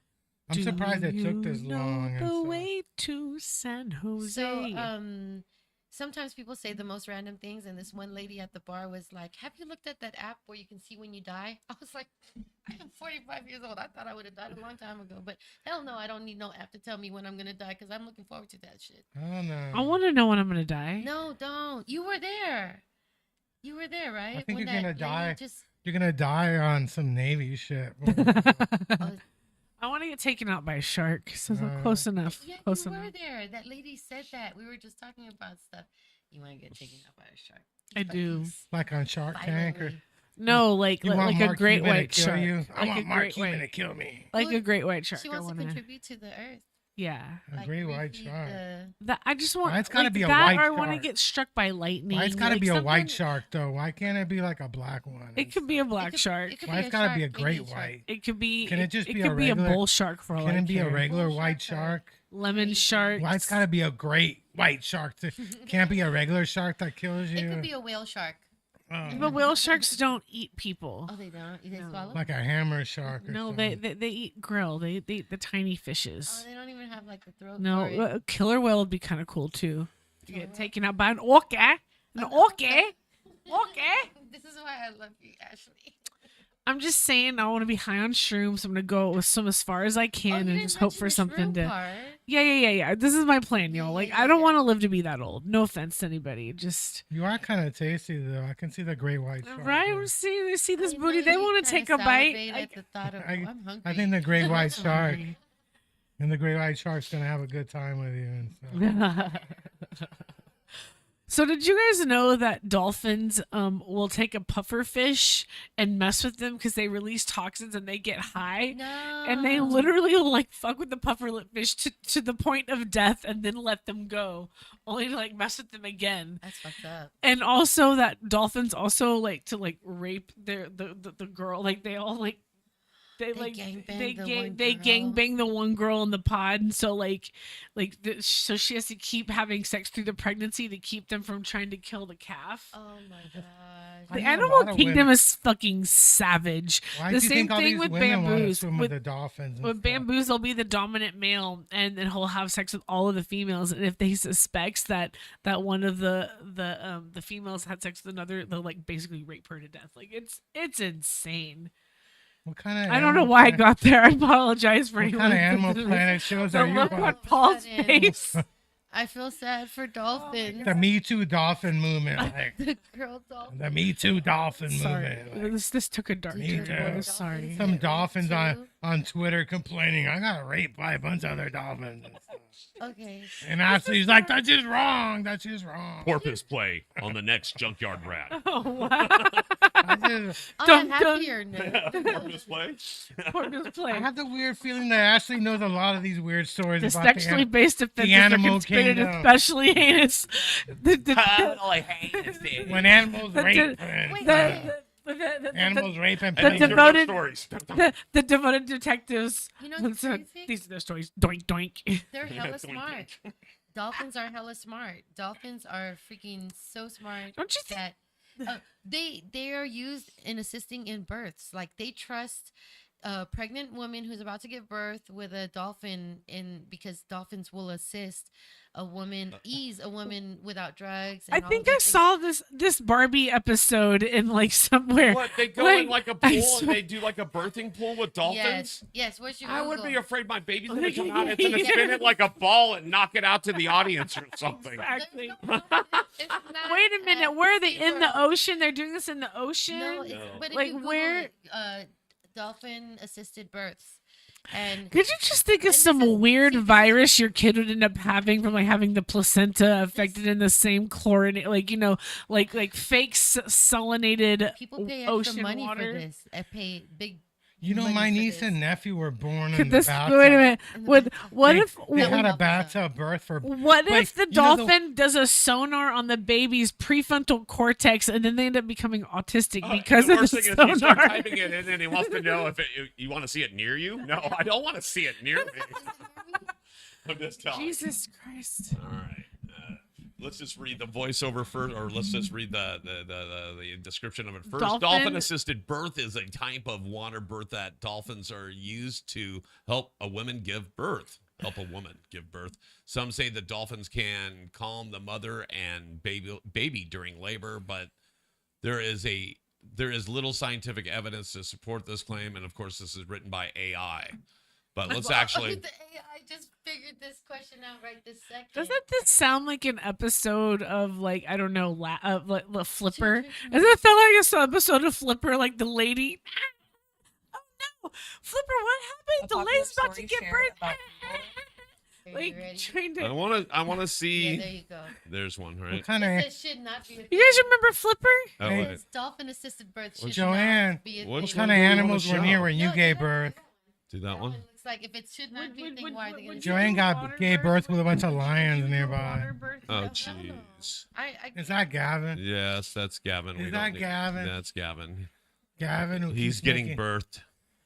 I'm surprised it took this long. and The stuff. way to San Jose. So, sometimes people say the most random things, and this one lady at the bar was like, "Have you looked at that app where you can see when you die?" I was like, "I am 45 years old. I thought I would have died a long time ago, but hell no, I don't need no app to tell me when I'm gonna die because I'm looking forward to that shit." I don't know. I want to know when I'm gonna die. No, don't. You were there. You were there, right? I think When you're gonna that lady die. Just You're gonna die on some Navy shit. I want to get taken out by a shark. So Uh, close enough. yeah, Close you were enough. there. That lady said that. We were just talking about stuff. You want to get taken out by a shark? I do. Like on Shark Tank, or Violently. No, like you like, want a Mark great Cuban to white kill shark. you? I Like want a Mark great Cuban to white. kill me. Like Well, a great white shark. She I wants to wanna- contribute to the earth. Yeah. A great white refeed shark. That I just want. Why it's gotta like, be a that, white or I want to shark? get struck by lightning. Why it's gotta like be a white something- shark though? Why can't it be like a black one? It could be a black shark. Why it's gotta be a great white? It could be. Can it just it be a could be a regular- bull shark for all Can I it be a care. regular Bull white sharks are- shark? Lemon shark. Why it's gotta be a great white shark? Can't be a regular shark that kills you. It could be a whale shark. But whale sharks don't eat people. Oh, they don't. They No. swallow. Like a hammer shark. Or No, something. they eat krill. They eat the tiny Oh, fishes. they don't even have like the throat. No, for it. a killer whale would be kind of cool too. You Killer get whale? taken out by an orca. An orca. Okay. This is why I love you, Ashley. I'm just saying I want to be high on shrooms. I'm gonna go with some as far as I Oh, can you and didn't just hope mention for the something shroom to. part. Yeah. This is my plan, y'all. Yeah, Like yeah, I don't yeah. want to live to be that old. No offense to anybody. Just You are kind of tasty though. I can see the great white shark. right. there. They see this I booty. know They you want to kinda take a bite. salivate at the thought of, I- I'm hungry. I think the great white shark Hungry. and the great white shark's gonna have a good time with you and stuff. So did you guys know that dolphins will take a puffer fish and mess with them because they release toxins and they get high? No. And they literally will like fuck with the pufferlip fish to the point of death and then let them go, only to like mess with them again. That's fucked up. And also that dolphins also like to like rape the girl. Like they all like they like gangbang they the gang one they girl. gangbang the one girl in the pod, and so so she has to keep having sex through the pregnancy to keep them from trying to kill the calf. Oh my gosh. I The know a animal lot of kingdom women- is fucking savage. Why The do you same think all thing these with women wanna bamboos. swim with the dolphins? and With stuff? bamboos, they'll be the dominant male, and then he'll have sex with all of the females. And if they suspects that one of the females had sex with another, they'll like basically rape her to death. Like it's insane. What kind of? I don't know why I got there. I apologize for What anyone. kind of Animal Planet shows The are you look on watching? Paul's Sudden. face. I feel sad for dolphins. The Me Too dolphin movement, like The girl dolphin. the Me Too dolphin Sorry, movement. Like, this took a dark Me turn. too. I'm sorry. some Yeah, me dolphins on too. Twitter complaining, I got raped by a bunch of other dolphins. And stuff. Okay. And Ashley's like, that's just wrong. That's just wrong. Porpoise play on the next Junkyard Rat. Oh wow! I, just, On Dun, a dun. happier note. Porpoise play. Porpoise play. I have the weird feeling that Ashley knows a lot of these weird stories The about sexually based offenses are animal considered kingdom. especially heinous. I hate this. when animals The- rape the- and Wait, stuff. the Animals rape and the pigs. devoted- stories. the devoted detectives. You know what's said, crazy? these are their stories. Doink doink. They're hella Doink, smart. Dolphins are hella smart. Dolphins are freaking so smart Don't you think? that they are used in assisting in births. Like they trust a pregnant woman who's about to give birth with a dolphin because dolphins will assist a woman, ease a woman without drugs. I And all think of I these things. saw this Barbie episode in like somewhere. What, they go in Like, like a I pool and swear- they do like a birthing pool with dolphins? Yes. Where's your I would Google? be afraid my baby's gonna come out. It's gonna spin it like a ball and knock it out to the audience or something. Exactly. No, it's not Wait a minute. that Where are they in the pure. ocean? They're doing this in the ocean. No, it's, No. but if Like, you Google where- it, dolphin assisted births, and Could you just think of And some this is- weird see, this is- virus your kid would end up having from like having the placenta affected in the same chlorine, like like fake salinated people pay extra ocean money water? for this. I pay big. You know, money my for niece this. and nephew were born in Could the this bathtub. wait a minute? In the What bathtub. what They, if they had a bathtub. bathtub birth for what like, if the you know, dolphin does a sonar on the baby's prefrontal cortex and then they end up becoming autistic because the of worst the thing is you start sonar? typing it in and he wants to know if you want to see it near you. No, I don't want to see it near me. I'm just telling you. Jesus Christ! All right. Let's just read the voiceover first, or let's just read the description of it first. Dolphin- Dolphin-assisted birth is a type of water birth that dolphins are used to help a woman give birth. Help a woman give birth. Some say that dolphins can calm the mother and baby during labor, but there is little scientific evidence to support this claim, and of course, this is written by AI. But let's actually. The AI just figured this question out right this second. Doesn't this sound like an episode of like I don't know, like Flipper? Choo-choo. Doesn't it feel like it's an episode of Flipper? Like the lady. Oh no, Flipper! What happened? The lady's about to get burnt. Are you Like ready? trying I to. want to Yeah, see. there you go. There's one, right? what kind of This should not be. You guys remember Flipper? Oh, Hey, wait. Dolphin assisted birth should Joanne, not be a which thing. what kind one of do you wanna animals were show? near when you No, gave that- birth? Do that one. looks it's like if it should not be a thing, why are they gonna? Joanne gave birth with a bunch of lions nearby. Oh, No, jeez. Is that Gavin? Yes, that's Gavin. Is We that don't Gavin? That's Gavin. Gavin, who He's keeps getting making- birthed.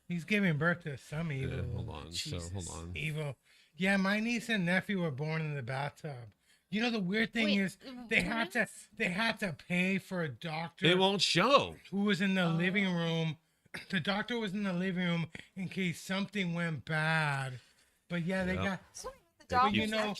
He's giving birth to some evil. Yeah, hold on. So hold on. Evil. Yeah, my niece and nephew were born in the bathtub. You know the weird thing Wait, is they had to pay for a doctor It won't show. who was in the living room. The doctor was in the living room in case something went bad. But yeah, they Yep. got. The But dolphins you know-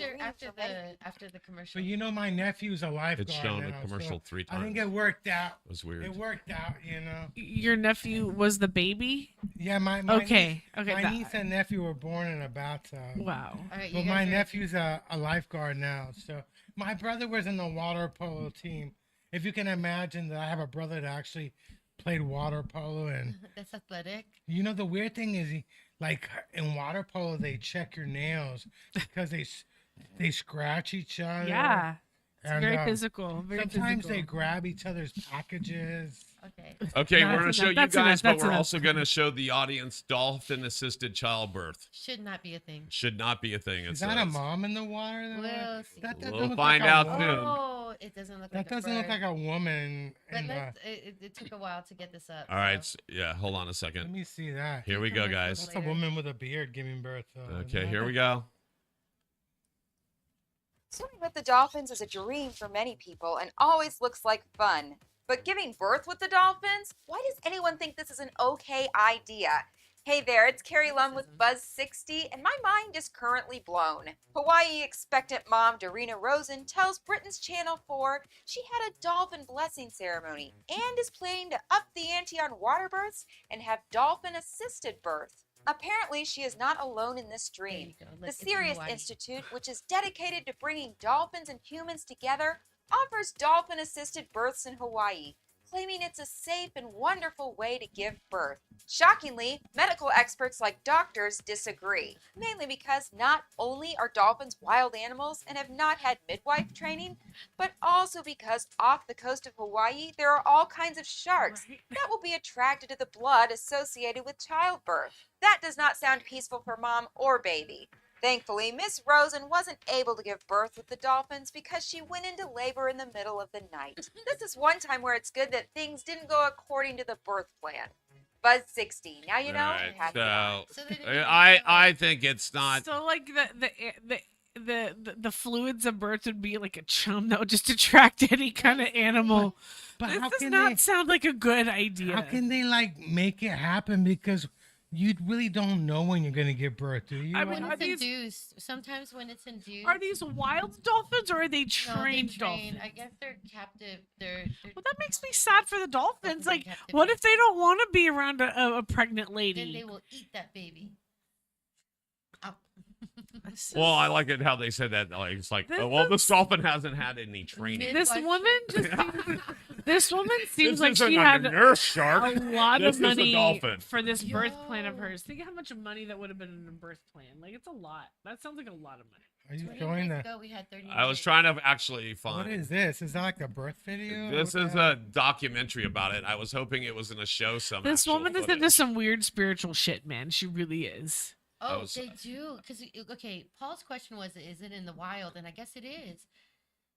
after the commercial. But you know, my nephew's a lifeguard. It's shown now, a commercial so 3 I think times. it worked out. It was weird. It worked out, you know. Your nephew was the baby. Yeah, my Okay, niece, okay, My that- niece and nephew were born in a bathtub. Wow. All right, you But guys my are- nephew's a lifeguard now. So my brother was in the water polo team. If you can imagine that I have a brother that actually played water polo, and That's athletic. you know the weird thing is, like in water polo, they check your nails because they scratch each other. Yeah. It's and, very physical. Very Sometimes physical. they grab each other's packages. Okay. Okay, That's we're going to show enough. you That's guys, enough. but That's we're enough. also going to show the audience dolphin-assisted childbirth. Should not be a thing. Should not be a thing. Is that a mom in the water? We'll see. That doesn't We'll look find like a out woman. soon. Oh, it doesn't look That like doesn't a look bird. like a woman. But in the- let's, it took a while to get this up. All right. so- Yeah, hold on a Let second. me see that. Here we go, Commercials guys. That's a later. woman with a beard giving birth. Okay, here we go. Swimming with the dolphins is a dream for many people and always looks like fun. But giving birth with the dolphins? Why does anyone think this is an okay idea? Hey there, it's Carrie Lum with Buzz60, and my mind is currently blown. Hawaii expectant mom Darina Rosen tells Britain's Channel 4 she had a dolphin blessing ceremony and is planning to up the ante on water births and have dolphin-assisted birth. Apparently, she is not alone in this There dream. you go. Look, The it's in Sirius Hawaii. Institute, which is dedicated to bringing dolphins and humans together, offers dolphin-assisted births in Hawaii, claiming it's a safe and wonderful way to give birth. Shockingly, medical experts like doctors disagree, mainly because not only are dolphins wild animals and have not had midwife training, but also because off the coast of Hawaii there are all kinds of sharks that will be attracted to the blood associated with childbirth. That does not sound peaceful for mom or baby. Thankfully, Miss Rosen wasn't able to give birth with the dolphins because she went into labor in the middle of the night. This is one time where it's good that things didn't go according to the birth plan. Buzz60. Now you know. All and happy right, So they so didn't I think it's not. So like the fluids of birth would be like a chum that would just attract any kind of animal. But This how does can not they? sound like a good idea. How can they like make it happen? Because you really don't know when you're gonna give birth, do you? I mean, When are it's these- induced, sometimes when it's induced. Are these wild dolphins or are they No, trained, they train. dolphins? I guess they're captive. They're Well, that makes me sad for the dolphins. Dolphins are Like, captive what babies. if they don't want to be around a pregnant Then lady? they will eat that baby. Ow. Well, I like it how they said that. Like, it's like, This oh, well, is- this dolphin hasn't had any training. This Midwife woman training. just seems, this woman seems This like isn't she a had nurse a shark. lot This of is a money dolphin. for this birth plan of Yo. hers. Think how much money that would have been in a birth plan. Like, it's a lot. That sounds like a lot of money. Are you 20 showing minutes that? ago, we had 30 I was minutes. trying to actually What find. is this? Is that like a birth video? This What is the a documentary about it. I was hoping it was in a show. Some This actual woman is footage. into some weird spiritual shit, man. She really is. Oh, was- they do. Because, okay, Paul's question was, is it in the wild? And I guess it is.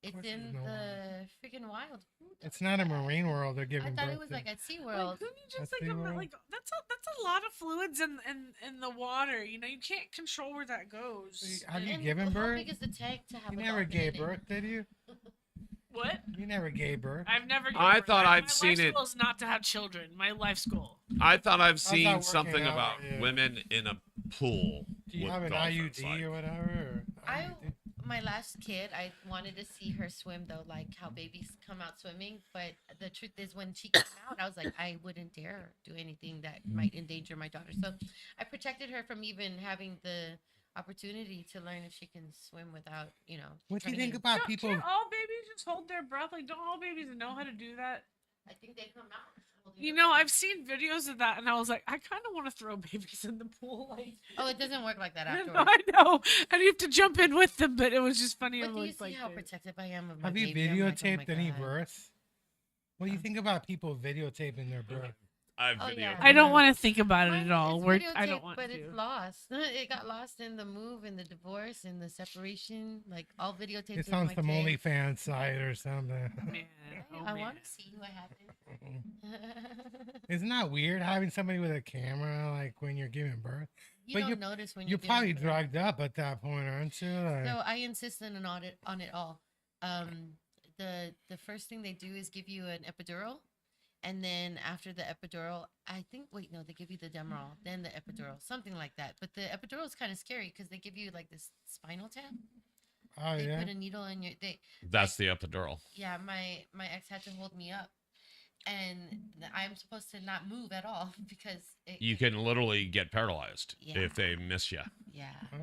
It's course it's in in the the freaking wild. Who does It's not a that? marine world. They're I giving thought birth it was to. like at Like, SeaWorld. couldn't you just That's think the about world. like that's a lot of fluids in the water. You know, you can't control where that goes. Have you And given how birth? big is the tank to have You a never dolphin in gave it? birth, did you? What? You never gave birth. I've never. given I birth. thought My I'd seen life's it- goal is not to have children. My life's goal. I thought I've that seen working something out? about Yeah. women in a pool. Do you with have an dolphins, IUD like- or whatever? Or I IUD? my last kid, I wanted to see her swim though, like how babies come out swimming. But the truth is, when she came out, I was like, I wouldn't dare do anything that might endanger my daughter. So I protected her from even having the opportunity to learn if she can swim without, What do you turning think in. about people? Can't all babies just hold their breath? Like, don't all babies know how to do that? I think they come out. holding You their know, breath. I've seen videos of that, and I was like, I kind of want to throw babies in the pool. Like, Oh, it doesn't work like that I afterwards. know, and you have to jump in with them, but it was just funny. But I'm do you like, see how dude. protective I am of my Have you baby? I'm like, oh my videotaped any God. births? What do you think about people videotaping their birth? I Oh, videotaped yeah. I don't it. want to think about it Mine at all. is I don't videotaped, want but to. it's lost. It got lost in the move and the divorce and the separation. Like all videotaped. It's with on my some kids. OnlyFans site or something. Man, oh, I man. want to see what happened. Isn't that weird having somebody with a camera like when you're giving birth? You But don't notice when You're giving probably birth. drugged up at that point, aren't you? Like, So I insist on an audit on it all. The first thing they do is give you an epidural, and then after the epidural, I think wait no, they give you the Demerol, then the epidural, something like that. But the epidural is kind of scary because they give you like this spinal tap. oh They yeah. put a needle in your That's the epidural. yeah. My ex had to hold me up, and I'm supposed to not move at all because You can literally get paralyzed Yeah. if they miss you. yeah. Oh.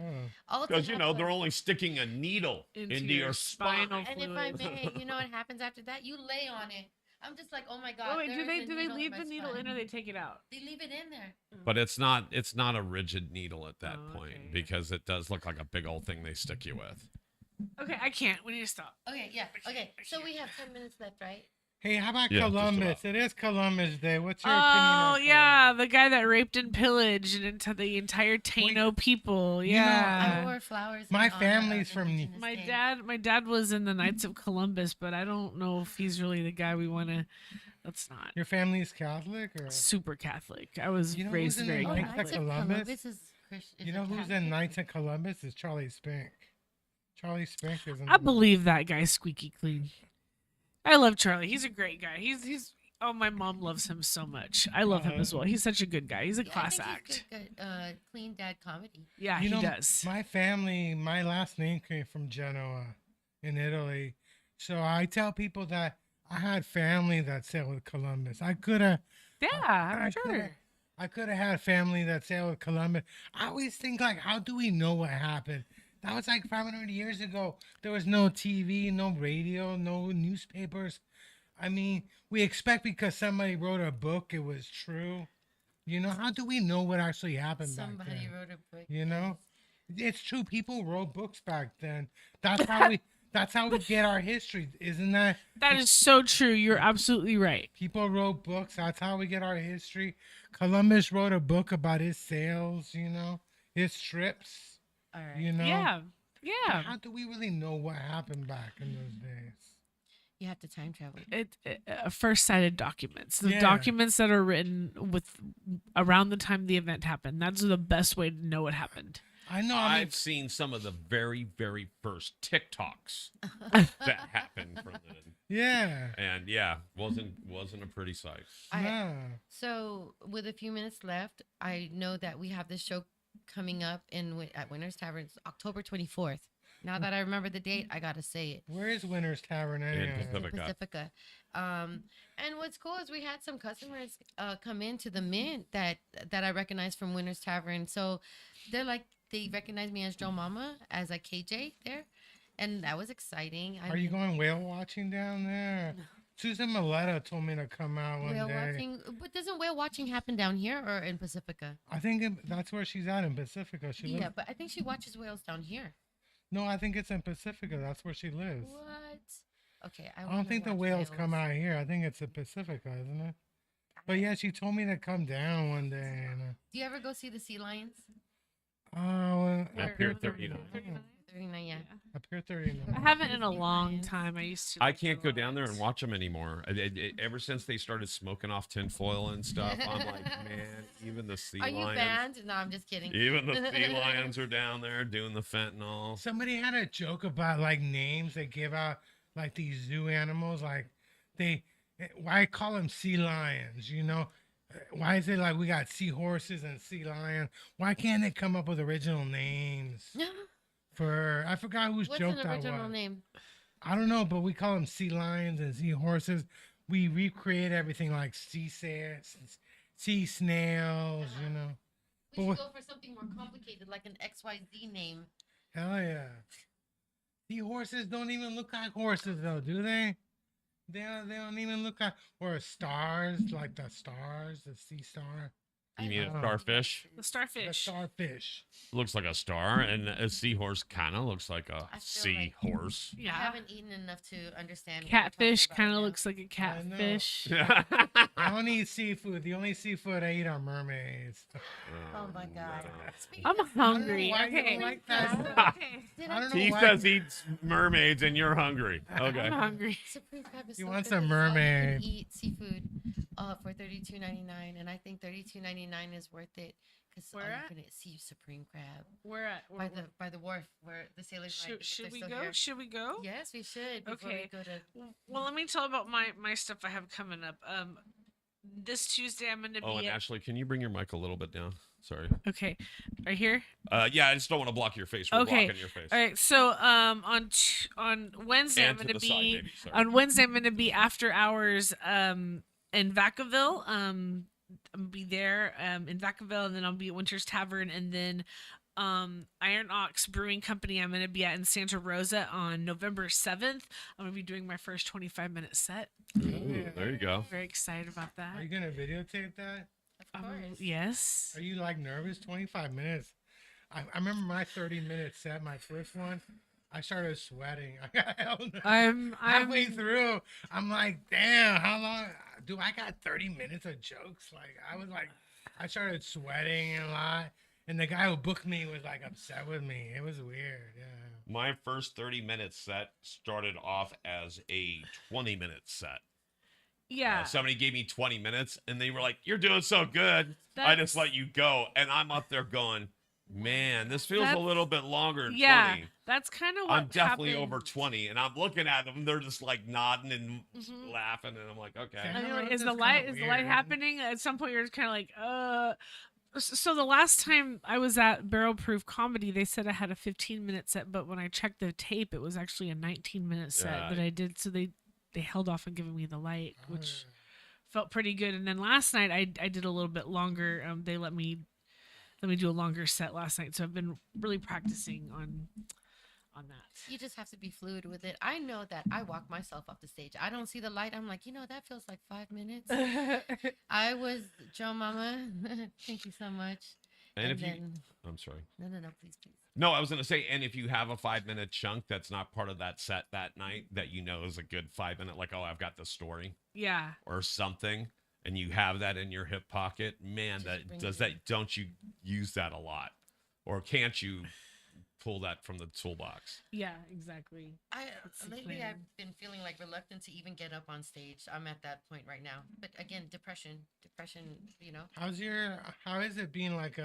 All to Because, you know, have they're a- only sticking a needle into your spine. spinal And if I fluid. may, you know what happens after that? You lay on it. I'm just like, oh my god. Oh, wait, do there's a they needle in leave my the needle spine. in or they take it out? They leave it in there. But it's not a rigid needle at that Oh, point okay. because it does look like a big old thing they stick you with. Okay, I can't. We need to stop. Okay, yeah. Okay, so we have 10 minutes left, right? Hey, how about Yeah, just Columbus? about. It is Columbus Day. What's your Oh opinion on yeah, the guy that raped and pillaged and into the entire Taino people. you know, Yeah. I wore flowers. my in honor family's of from- Indigenous my Day. dad was in the Knights of Columbus, but I don't know if he's really the guy we want to. That's not Your family's Catholic, or super Catholic. I was You know raised who's in the very Oh, Knights Catholic. Knights of Columbus? Columbus is Christian. you know who's in Knights of Columbus? Is Charlie Spink. Charlie Spink is in. I believe that guy's squeaky clean. I love Charlie. He's a great guy. He's oh, my mom loves him so much. I love him as well. He's such a good guy. He's a class act. Clean dad comedy. Yeah, You he know, does. My family, my last name came from Genoa, in Italy. So I tell people that I had family that sailed with Columbus. I could have. Yeah, I'm coulda- sure. I could have had family that sailed with Columbus. I always think like, how do we know what happened? That was like 500 years ago. There was no TV, no radio, no newspapers. I mean, we expect because somebody wrote a book, it was true. You know, how do we know what actually happened back Somebody then? wrote a book. You know, it's true. People wrote books back then. That's how we. That's how we get our history, isn't that? That is so true. You're absolutely right. People wrote books. That's how we get our history. Columbus wrote a book about his sails. You know, his trips. All right. You know. Yeah, But yeah. how do we really know what happened back in those days? You have to time travel. First cited documents, the Yeah. documents that are written with around the time the event happened. That's the best way to know what happened. I know. I mean, I've seen some of the very, very first TikToks that happened from then. yeah. And yeah, wasn't a pretty sight. No. So, with a few minutes left, I know that we have this show coming up at Winter's Tavern, it's October 24th. Now that I remember the date, I gotta say it. Where is Winter's Tavern anyway? Pacifica. Pacifica. And what's cool is we had some customers come into the Mint that I recognize from Winter's Tavern. So they recognize me as Joe Mama, as a KJ there, and that was exciting. Are you going whale watching down there? Susan Miletta told me to come out one whale day. watching? But doesn't whale watching happen down here or in Pacifica? I think that's where she's at in Pacifica. She Yeah, lives. but I think she watches whales down here. No, I think it's in Pacifica. That's where she lives. What? Okay, I don't think the whales come out here. I think it's in Pacifica, isn't it? But yeah, she told me to come down one day. And, Do you ever go see the sea lions? well, At Pier 39. 39, yeah. Up here 39. I haven't in a long time. I used to. I like can't the go down there and lions. watch them anymore. Ever since they started smoking off tinfoil and stuff, I'm like, man, even the sea Are you lions. banned? No, I'm just kidding. Even the sea lions are down there doing the fentanyl. Somebody had a joke about like names they give out, like these zoo animals. Like why call them sea lions? You know, why is it like we got seahorses and sea lions? Why can't they come up with original names for? I forgot whose What's joke an that original was. name? I don't know, but we call them sea lions and seahorses. We recreate everything like sea snails. You know, We But should go for something more complicated, like an XYZ name. hell yeah. Seahorses don't even look like horses though, do they? They don't even look like, or stars, like the stars, the sea star. You mean a Oh. starfish? The The starfish. starfish. Looks like a star, and a seahorse kind of looks like a I feel like- seahorse. I Yeah. haven't eaten enough to understand. what you're talking Catfish about kind right of now. looks like a I know. catfish. I don't eat seafood. The only seafood I eat are mermaids. Oh my god. no. Speaking I'm of- hungry. why you Okay. don't like that Crab, stuff. Okay. Did I I don't know He why. says eats mermaids, and you're hungry. Okay. I'm hungry. Supreme crab is He so wants good a 'cause all you can mermaid. eat seafood for $32.99, and I think $32.99 is worth it because all Where you at? can see supreme crab Where at? Where, by the wharf where the sailors might be if should they're we still go? here. Should we go? Yes, we should. Before Okay. we go to Well, let me tell about my stuff I have coming up. This Tuesday I'm gonna Oh, and be. Ashley, can you bring your mic a little bit down? Sorry. Okay, right here. Yeah, I just don't want to block your face. We're Okay. blocking your face. All right. So on Wednesday And I'm to gonna the side, be maybe. Sorry. on Wednesday I'm gonna be after hours in Vacaville. I'm gonna be there in Vacaville, and then I'll be at Winter's Tavern, and then Iron Ox Brewing Company I'm gonna be at in Santa Rosa on November 7th. I'm gonna be doing my first 25-minute set. Ooh, there you go. Very excited about that. Are you gonna videotape that? of course. Yes. Are you like nervous? 25 minutes. I remember my 30-minute set, my first one. I started sweating. I got hell no. I'm Halfway through, I'm like, damn, how long? Do I got 30 minutes of jokes? Like, I started sweating a lot. And the guy who booked me was like upset with me. It was weird. Yeah. My first 30-minute set started off as a 20-minute set. yeah. Somebody gave me 20 minutes, and they were like, "You're doing so good. I just That's- let you go." And I'm up there going, "Man, this feels a That's- little bit longer than Yeah, 20." that's kind of what I'm definitely happened. over 20, and I'm looking at them. They're just like nodding and Mhm. laughing, and I'm like, "Okay." Yeah. I mean, know, like, it's is the just light kinda is the weird, light isn't it? happening? At some point, you're just kind of like, So the last time I was at Barrel Proof Comedy, they said I had a 15-minute set, but when I checked the tape, it was actually a 19-minute set Yeah. that I did. So they held off on giving me the light, which Oh, felt pretty good. And then last night I did a little bit longer. They let me do a longer set last night, so I've been really practicing on that. You just have to be fluid with it. I know that I walk myself off the stage. I don't see the light. I'm like, that feels like 5 minutes. I was Joe Mama. Thank you so much. And if you, then, I'm sorry. no, please. No, I was gonna say, and if you have a 5-minute chunk that's not part of that set that night, that you know is a good 5-minute, like, oh, I've got the story Yeah. or something, and you have that in your hip pocket, man, Just bring does it in. that? Don't you use that a lot, or can't you pull that from the toolbox? Yeah, exactly. the Lately plan. I've been feeling like reluctant to even get up on stage. I'm at that point right now. But again, depression, how is it being like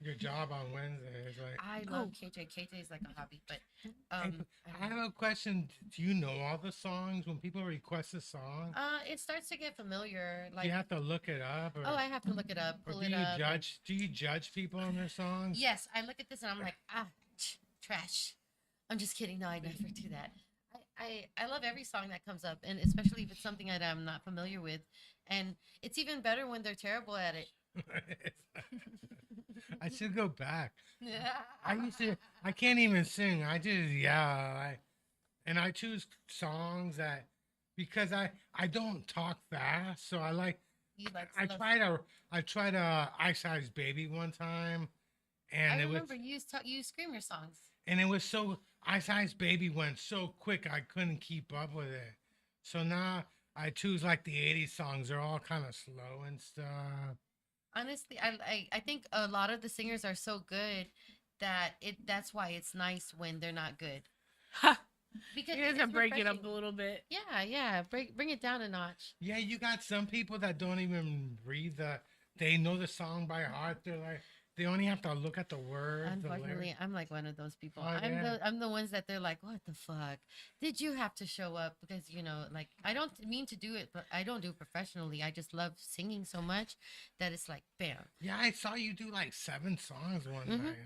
your job on Wednesdays? Like, I love KJ. KJ is like a hobby, but I have a question. Do you know all the songs when people request a song? it starts to get familiar. Do Like, you have to look it up, or, oh, I have to look it up, or pull do it you up. judge? Do you judge people on their songs? Yes, I look at this and I'm like, trash. I'm just kidding. No, I never do that. I love every song that comes up, and especially if it's something that I'm not familiar with. And it's even better when they're terrible at it. I should go back. I can't even sing. I just yell. And I choose songs that, because I don't talk fast, so I like. You like I slow- tried Ice Ice Baby one time, and I it was remember you scream your songs. and it was so Ice Ice Baby went so quick I couldn't keep up with it. So now I choose like the 80s songs. They're all kind of slow and stuff. Honestly, I think a lot of the singers are so good that that's why it's nice when they're not good. Because You guys it's gotta break it up a refreshing. little bit. Yeah. Bring it down a notch. Yeah, you got some people that don't even read they know the song by heart. They're like, they only have to look at the words. the Unfortunately, lyrics. I'm like one of those people. Oh, yeah. I'm the ones that they're like, what the fuck? Did you have to show up? Because like I don't mean to do it, but I don't do it professionally. I just love singing so much that it's like bam. Yeah, I saw you do like 7 songs one Mhm. night.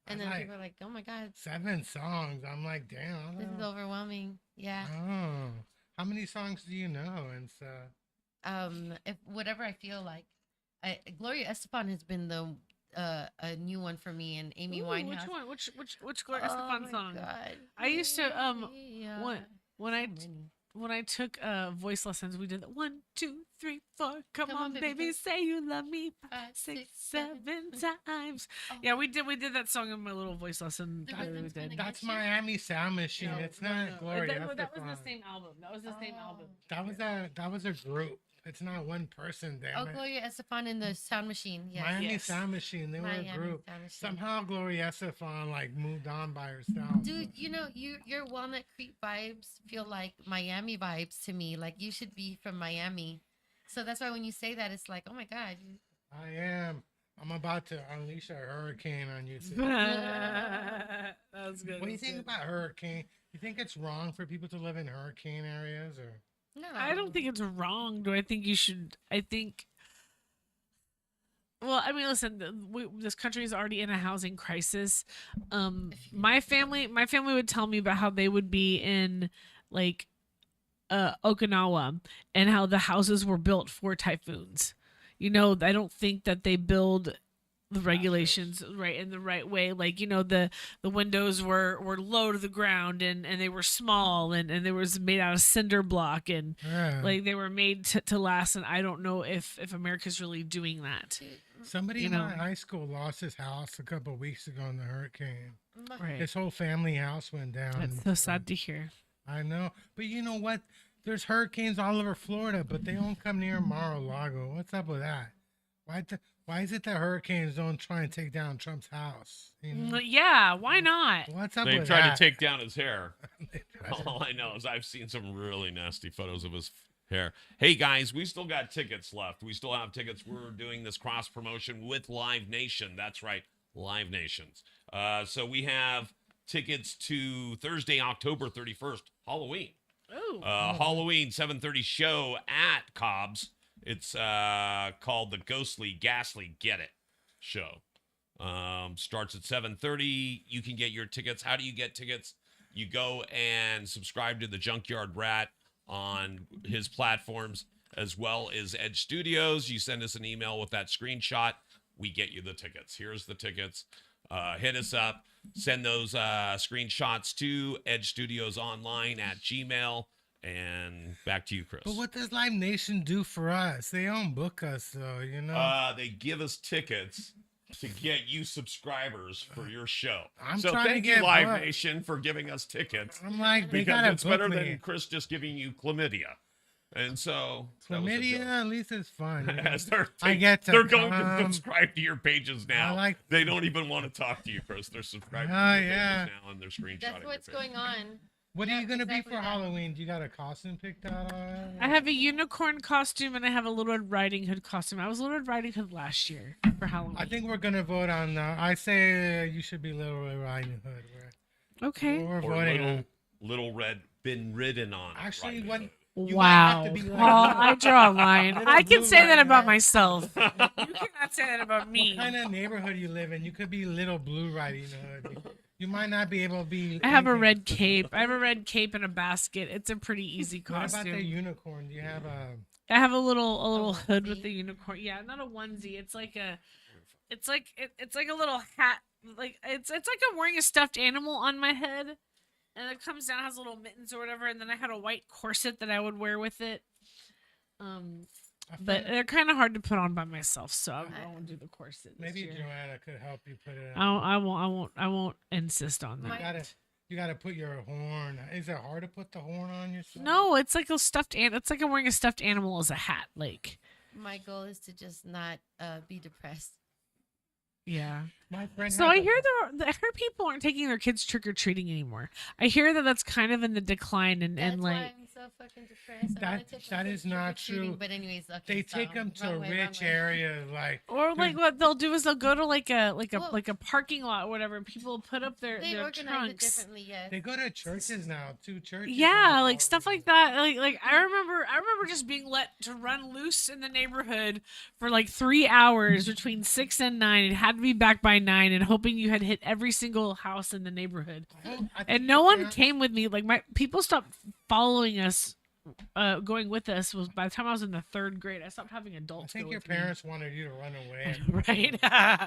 And I then like, people are like, oh my god, 7 songs. I'm like, damn. this is overwhelming. Yeah. Oh, how many songs do you know and stuff? If whatever I feel like, Gloria Estefan has been the a new one for me, and Amy Ooh, Winehouse. which one? Which Gloria Oh Estefan my song? God. I used to, Yeah. when I So many. when I took voice lessons, we did that 1, 2, 3, 4. Come on, baby, say you love me. 5, 6, 7 times. Oh. Yeah, we did that song in my little voice lesson. The I rhythm's did. gonna That's get you? Miami Sound Machine. No, It's no, not no. Gloria. That was Estefan. the same album. That was the same album. That was a group. It's not one person. Damn Oh, it. Gloria Estefan in the Sound Machine. Yes. Miami Yes. Sound Machine. They were Miami a group. Sound Machine. Somehow Gloria Estefan like moved on by herself. Dude, you know, your Walnut Creek vibes feel like Miami vibes to me. Like you should be from Miami. So that's why when you say that, it's like, oh my God. I am. I'm about to unleash a hurricane on you. Too. That was good. What do you that's think good. about hurricane? You think it's wrong for people to live in hurricane areas, or? No. I don't think it's wrong. Do I think you should? I think. Well, I mean, listen. This country is already in a housing crisis. My family would tell me about how they would be in like Okinawa and how the houses were built for typhoons. You know, I don't think that they build the regulations right in the right way. Like, you know, the windows were low to the ground and they were small and they was made out of cinder block and Yeah. like they were made to last. And I don't know if America's really doing that. Dude, Somebody you in know. my high school lost his house a couple of weeks ago in the hurricane. Right. His whole family house went down. That's so sad to hear. I know, but you know what? There's hurricanes all over Florida, but they don't come near Mar-a-Lago. What's up with that? Why is it that hurricanes don't try and take down Trump's house? You know? Yeah, why not? What's up They with tried that? to take down his hair. All I know is I've seen some really nasty photos of his hair. Hey guys, we still got tickets left. We still have tickets. We're doing this cross promotion with Live Nation. That's right, Live Nations. So we have tickets to Thursday, October 31st, Halloween. Oh, Halloween 7:30 show at Cobb's. It's called the Ghostly Ghastly Get It show. Starts at 7:30. You can get your tickets. How do you get tickets? You go and subscribe to the Junkyard Rat on his platforms as well as Edge Studios. You send us an email with that screenshot. We get you the tickets. Here's the tickets. Hit us up. Send those screenshots to Edge Studios Online at Gmail. And back to you, Chris. But what does Live Nation do for us? They don't book us, though, you know? They give us tickets to get you subscribers for your show. I'm so trying to thank get you, Live booked. Nation, for giving us tickets. I'm like, they Because gotta it's book better me. than Chris just giving you chlamydia. And so that was a Chlamydia, joke. at least it's fun. You know? As they're, I get to they're going to come. subscribe to your pages now. I like- They don't even want to talk to you, Chris. They're subscribing Oh, to your yeah. pages now and they're screenshotting That's what's your page. going on. What are Yeah, you going to be exactly for that. Halloween? Do you got a costume picked out already? I have a unicorn costume and I have a Little Red Riding Hood costume. I was Little Red Riding Hood last year for Halloween. I think we're going to vote on, I say you should be Little Red Riding Hood. Okay. We're Or voting on. little Red been ridden on. Actually, Riding what? Hood. You might have Wow. to be like- Paul, I draw a line. Little I can Blue say that Riding about Hood. myself. You cannot say that about me. What kind of neighborhood you live in? You could be Little Blue Riding Hood. You might not be able to be. I have a anything. red cape. I have a red cape and a basket. It's a pretty easy What about the costume. unicorn? Do you have a? I have a little hood with onesie? the unicorn. Yeah, not a onesie. It's like it's like a little hat. Like it's like I'm wearing a stuffed animal on my head, and it comes down, has little mittens or whatever, and then I had a white corset that I would wear with it. I But feel- they're kind of hard to put on by myself, so I won't do the corset. This maybe year. Joanna could help you put it. I won't insist on My- that. You gotta put your horn. Is it hard to put the horn on yourself? No, it's like a stuffed it's like I'm wearing a stuffed animal as a hat. Like, My goal is to just not be depressed. yeah. My friend. So has I a- hear I heard people aren't taking their kids trick or treating anymore. I hear that that's kind of in the decline and That's why like I'm so fucking depressed. I That- wanna take my that kids is not trick-or-treating, true. But anyways, okay, They so, take them to wrong way, wrong rich way. areas like. or like what they'll do is they'll go to like a Well- like a parking lot or whatever. And people put up They their organize it trunks. differently, yes. They go to churches now. Two churches. Yeah, now. like stuff like that. Like I remember just being let to run loose in the neighborhood for like 3 hours between 6 and 9 and had to be back by 9 and hoping you had hit every single house in the neighborhood. I think And no your one parents- came with me. Like my people stopped following us, going with us. Was by the time I was in the 3rd grade, I stopped having I adults. think go your with me. parents wanted you to run away. right?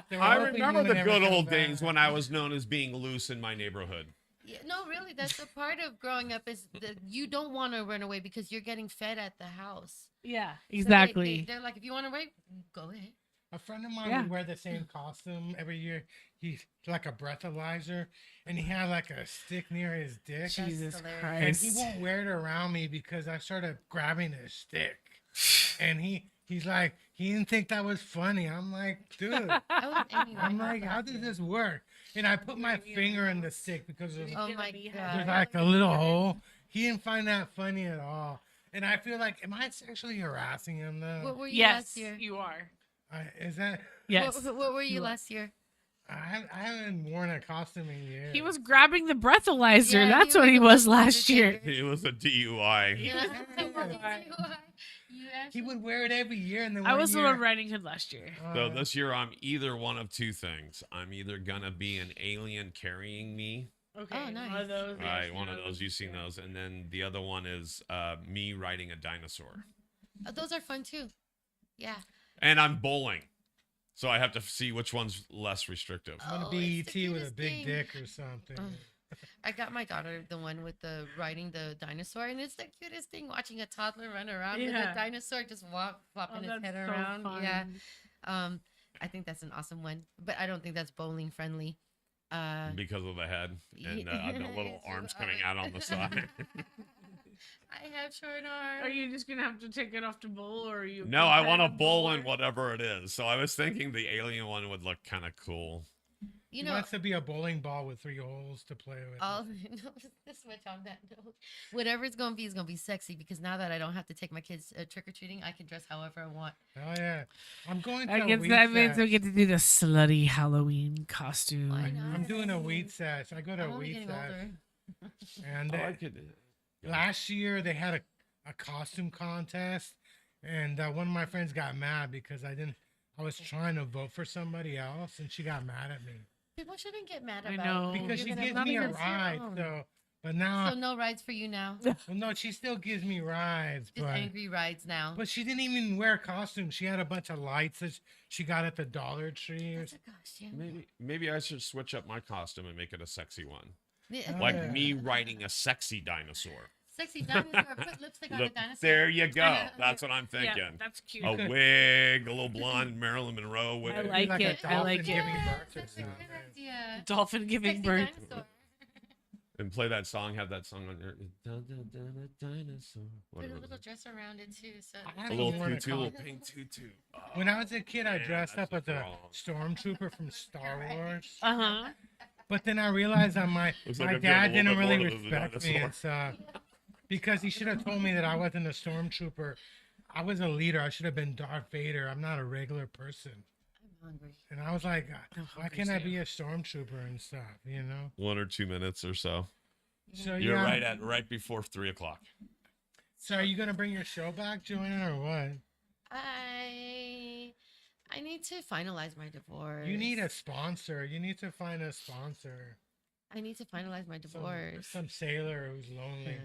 They were I hoping you remember would the never good come old back. days when I was known as being loose in my neighborhood. Yeah, no, really, that's a part of growing up is that you don't want to run away because you're getting fed at the house. Yeah, So they- exactly. they're like, if you want to away, go ahead. A friend of mine Yeah. would wear the same costume every year. He's like a breathalyzer, and he had like a stick near his dick. Jesus hilarious. And Christ. he won't wear it around me because I started grabbing his stick. And he's like, he didn't think that was funny. I'm like, dude. I was aiming I'm right like, at how that. does this work? And I put my finger in the stick because there's Oh my there's god. like a little hole. He didn't find that funny at all. And I feel like, am I sexually harassing him though? What were you Yes, last year? you are. Is that? Yes. What were you You are. last year? I haven't worn a costume in years. He was grabbing the breathalyzer. Yeah, That's he what was he the was breathalyzer last year. taker. He was a DUI. Yeah. He would wear it every year, and then I one was year, Little Riding Hood last year. So this year, I'm either one of two things. I'm either gonna be an alien carrying me. Okay, Oh, nice. one of those. Right, one of those. You've seen those. And then the other one is me riding a dinosaur. Those are fun too. Yeah. And I'm bowling. So I have to see which one's less restrictive. I'm gonna Oh, be it's the ET with a cutest big thing. dick or something. I got my daughter the one with the riding the dinosaur, and it's the cutest thing watching a toddler run around with Yeah. a dinosaur just flopping his head that's so around. Yeah. fun. I think that's an awesome one, but I don't think that's bowling friendly. Because of the head and the little It's arms just- coming out on the side. I have short arms. Are you just gonna have to take it off to bowl, or are you? No, I want to competitive bowl in bowler? whatever it is. So I was thinking the alien one would look kind of cool. You He know, wants to be a bowling ball with 3 holes to play with. all no, this much on that note. Whatever it's gonna be is gonna be sexy because now that I don't have to take my kids trick or treating, I can dress however I want. Oh yeah, I'm going to I a guess weed that means we sesh. get to do the slutty Halloween costume. Why not? I'm doing a weed sesh. I go to I'm a only weed getting sesh, older. and Oh, I could. last year they had a costume contest, and one of my friends got mad because I was trying to vote for somebody else, and she got mad at me People shouldn't get mad I about know. it. because You're she gonna gives have me a to choose your ride. own. But now, So no rides for you now. well, no, she still gives me rides, Just but angry rides now. but she didn't even wear a costume. She had a bunch of lights that she got at the Dollar Tree. Or That's a costume. Maybe I should switch up my costume and make it a sexy one. Yeah. Oh, Like yeah. me riding a sexy dinosaur. Sexy dinosaur. Put lipstick on a Look, dinosaur. there you go. That's what I'm Yeah, thinking. that's cute. A wig, a little blonde Marilyn Monroe wig. I Be like like a it. I like dolphin it. giving birth or That's a good something. idea. Dolphin giving Sexy birth. dinosaur. And play that song. Have that song on your dinosaur. Put a Whatever. little dress around it too. So I A haven't little worn a tutu, a little costume. pink tutu. Oh, When I was a kid, I man, dressed that's up as a wrong. stormtrooper from Star Wars. Uh huh. But then I realized that Looks my like I'm dad getting a didn't little really bit more than respect me and stuff because he should have told me that I wasn't a stormtrooper. I was a leader. I should have been Darth Vader. I'm not a regular person. I'm hungry. And I was like, I'm why hungry can't I too. be a stormtrooper and stuff? You know. 1 or 2 minutes or so. So You're yeah. right before 3 o'clock. So are you gonna bring your show back, Joanna, or what? I need to finalize my divorce. You need a sponsor. You need to find a sponsor. I need to finalize my divorce. Some sailor who's lonely,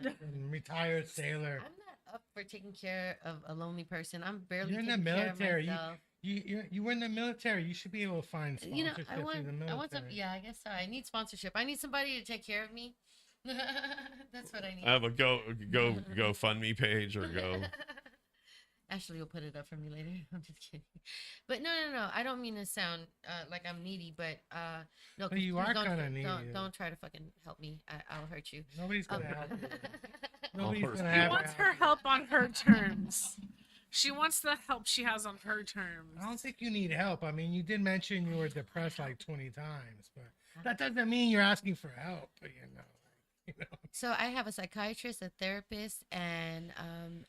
a retired sailor. I'm not up for taking care of a lonely person. I'm barely You're in the taking care military. of myself. You were in the military. You should be able to find You know, sponsorship I through want, the military. I want some. Yeah, I guess so. I need sponsorship. I need somebody to take care of me. That's what I need. I have a GoFundMe page or go. Ashley will put it up for me later. I'm just kidding. But no. I don't mean to sound like I'm needy, but no. But you please are don't- kinda needy, Don't, yeah. don't try to fucking help me. I'll hurt you. Nobody's gonna Um, help you. I'll Nobody's first gonna do She have wants you. her help on her terms. She wants the help she has on her terms. I don't think you need help. I mean, you did mention you were depressed like 20 times, but that doesn't mean you're asking for help. You know. So I have a psychiatrist, a therapist, and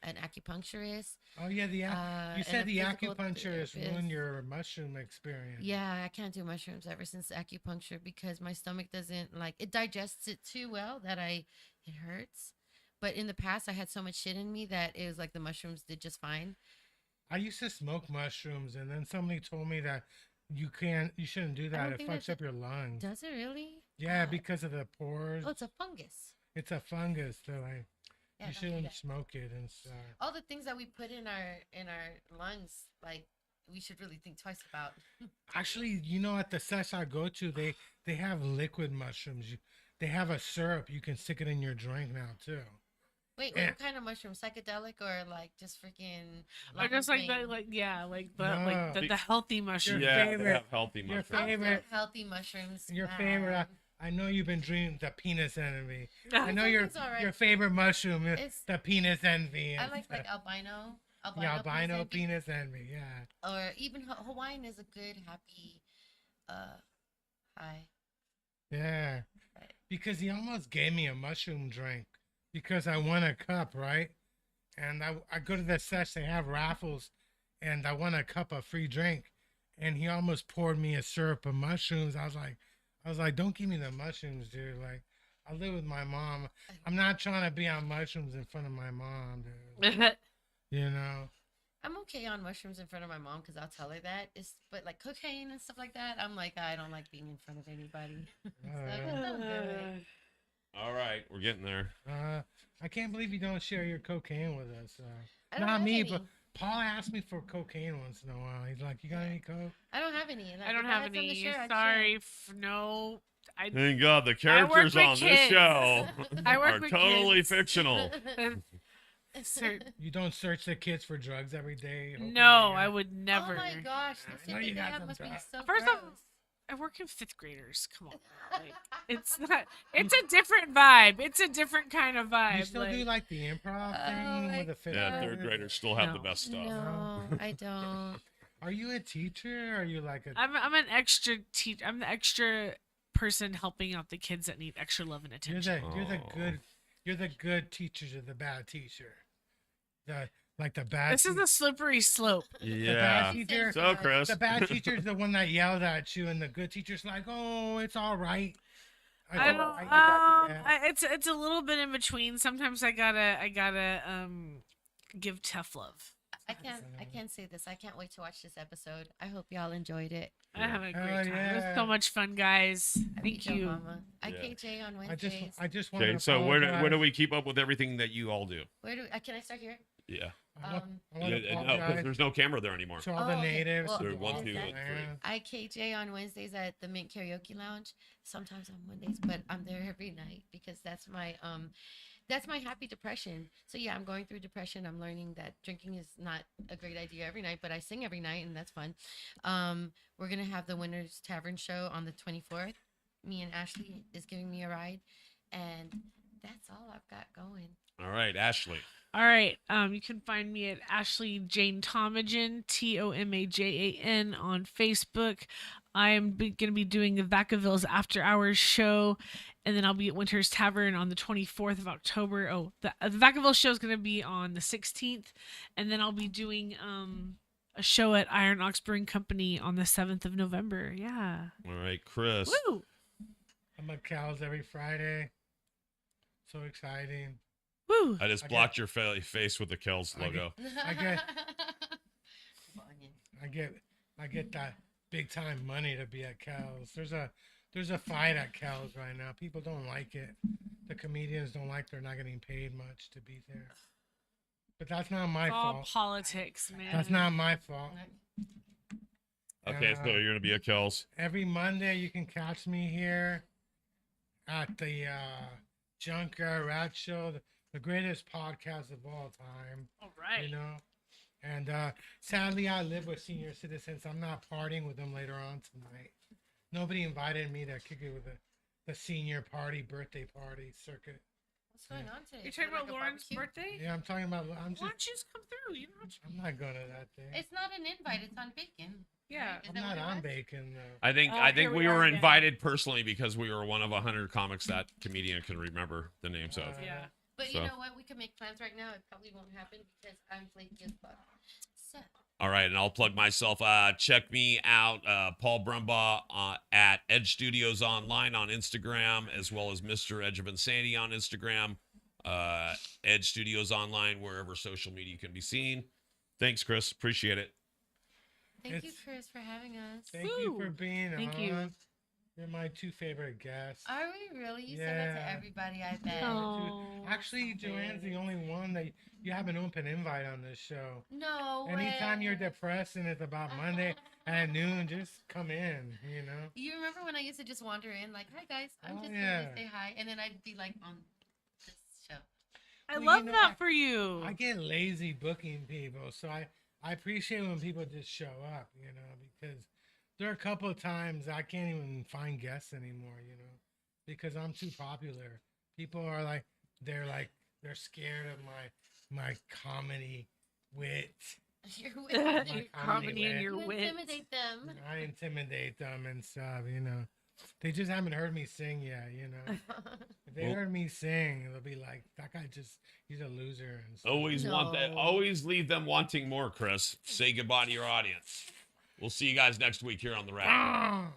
an acupuncturist. Oh yeah, you and said a the physical acupuncturist ruined therapist. your mushroom experience. Yeah, I can't do mushrooms ever since acupuncture because my stomach doesn't like it digests it too well that it hurts. But in the past, I had so much shit in me that it was like the mushrooms did just fine. I used to smoke mushrooms, and then somebody told me that you shouldn't do that. don't It think fucks that's up your lungs. Does it really? Yeah, God. because of the pores. Oh, it's a fungus. It's a fungus, so like Yeah, you don't do shouldn't that. smoke it and stuff. All the things that we put in our lungs, like we should really think twice about. Actually, at the sesh I go to, they have liquid mushrooms. they have a syrup. You can stick it in your drink now too. Wait, Yeah. what kind of mushroom? Psychedelic or like just freaking? Or just like Maine? the No. the healthy mushroom. Yeah, they favorite- have healthy your mushrooms. I'll do favorite- healthy mushrooms. Your favorite. man. I know you've been dreaming the penis envy. I I know think your it's all right. your favorite mushroom is It's- the penis envy. I and like stuff. albino. yeah, albino penis penis envy. Yeah. or even Hawaiian is a good happy high. Yeah. Right. Because he almost gave me a mushroom drink because I won a cup, right? And I go to the sesh, they have raffles, and I won a cup of free drink. And he almost poured me a syrup of mushrooms. I was like, don't give me the mushrooms, dude. Like, I live with my mom. I'm not trying to be on mushrooms in front of my mom, dude. You know? I'm okay on mushrooms in front of my mom because I'll tell her that. But like cocaine and stuff like that, I'm like, I don't like being in front of anybody. So don't do it. All right, we're getting there. I can't believe you don't share your cocaine with us. I don't Not have me, any. but Paul asked me for cocaine once in a while. He's like, "You got any coke?" I don't have any. And I don't if have had some to any. share, I'd Sorry, share. no. I Thank God the work characters with on this kids. show I work are with totally kids. fictional. Sir, You don't search the kids for drugs every day. hoping no, they I got- would never. Oh my gosh, the I know shit you that they got have some must be drugs. so First gross. off, I work in fifth graders. Come on, like, it's not. It's a different vibe. It's a different kind of vibe. You still do like the improv Oh thing my with the fifth Yeah, graders? third graders still have the No. best stuff. No, I don't. Are you a teacher? Or are you like a? I'm an extra teacher. I'm the extra person helping out the kids that need extra love and You're attention. the you're the good teacher to the bad teacher. The bad. This is a slippery slope. the bad Yeah. teacher. So, Chris. The bad teacher's the one that yelled at you, and the good teacher's like, "Oh, it's all right." I don't. Yeah. It's a little bit in between. Sometimes I gotta give tough love. I can't say this. I can't wait to watch this episode. I hope y'all enjoyed it. I had a Hell great time. It was yeah. so much fun, guys. Thank Yo, you. Mama. Yeah. IKJ on I Wednesdays. just want Okay, to. so where do we keep up with everything that you all do? Where do can I start here? Yeah. I want No, to 'cause apologize there's no camera there anymore. to all Oh, the okay. natives. Well, There who one, lost two, their and land. IKJ on Wednesdays at the Mint Karaoke Lounge. Sometimes on Mondays, but I'm there every night because that's my happy depression. So yeah, I'm going through depression. I'm learning that drinking is not a great idea every night, but I sing every night and that's fun. We're gonna have the Winners Tavern show on the 24th. Me and Ashley is giving me a ride, and that's all I've got going. All right, Ashley. All right. You can find me at Ashley Jane Tomajan, Tomajan on Facebook. I am going to be doing the Vacaville's After Hours show, and then I'll be at Winter's Tavern on the 24th of October. Oh, the Vacaville show is going to be on the 16th, and then I'll be doing a show at Iron Ox Brewing Company on the 7th of November. Yeah. All right, Chris. Woo! I'm at Cal's every Friday. So exciting. Woo! I just I blocked your face with the Kells I get- logo. I get that big time money to be at Cal's. There's a fight at Cal's right now. People don't like it. The comedians don't like they're not getting paid much to be there. But that's not my It's all fault. politics, man. That's not my fault. Okay, so you're gonna be at Kells. Every Monday you can catch me here at the Junkyard Rat show, the greatest podcast of all time. All right. You know. And sadly, I live with senior citizens. I'm not partying with them later on tonight. Nobody invited me to kick it with the senior party, birthday party circuit. What's going on today? You're Is talking there, about like, a Lauren's barbecue? birthday? Yeah, I'm talking about. Why don't you just come through? You know, I'm not going to that thing. It's not an invite. It's on bacon. Yeah. Right? Is I'm that not what it on was? bacon though. I think here we we are were again. invited personally because we were one of 100 comics that comedian can remember the names of. Yeah. But So. you know what? We can make plans right now. It probably won't happen because I'm flaky as fuck. So, All right, and I'll plug myself. Check me out, Paul Brumbaugh, at Edge Studios Online on Instagram, as well as Mr. Edge of Insanity on Instagram. Edge Studios Online, wherever social media can be seen. Thanks, Chris. Appreciate it. thank you, It's- Chris, for having us. Thank you Woo. for being Thank on. you. You're my two favorite guests. Are we really? You said that to Yeah. everybody, I bet. Oh, Actually, Joanne's the only one that you have an open invite on this show. No Anytime way. you're depressed and it's about Monday at noon, just come in, you know? You remember when I used to just wander in, like, "Hi guys, I'm Oh, just yeah. here to say hi," and then I'd be like on this show. I Well, love you know, that for you. I get lazy booking people, so I appreciate when people just show up, you know, because there are a couple of times I can't even find guests anymore, you know, because I'm too popular. People are like, they're scared of my comedy wit. You're with Your comedy comedy and wit. your you wit. intimidate them. I intimidate them and stuff, you know. They just haven't heard me sing yet, you know. If they Well- heard me sing, they'll be like, that guy he's a loser. And stuff. Always want that. No. Always leave them wanting more, Chris. Say goodbye to your audience. We'll see you guys next week here on the Rat. Ah!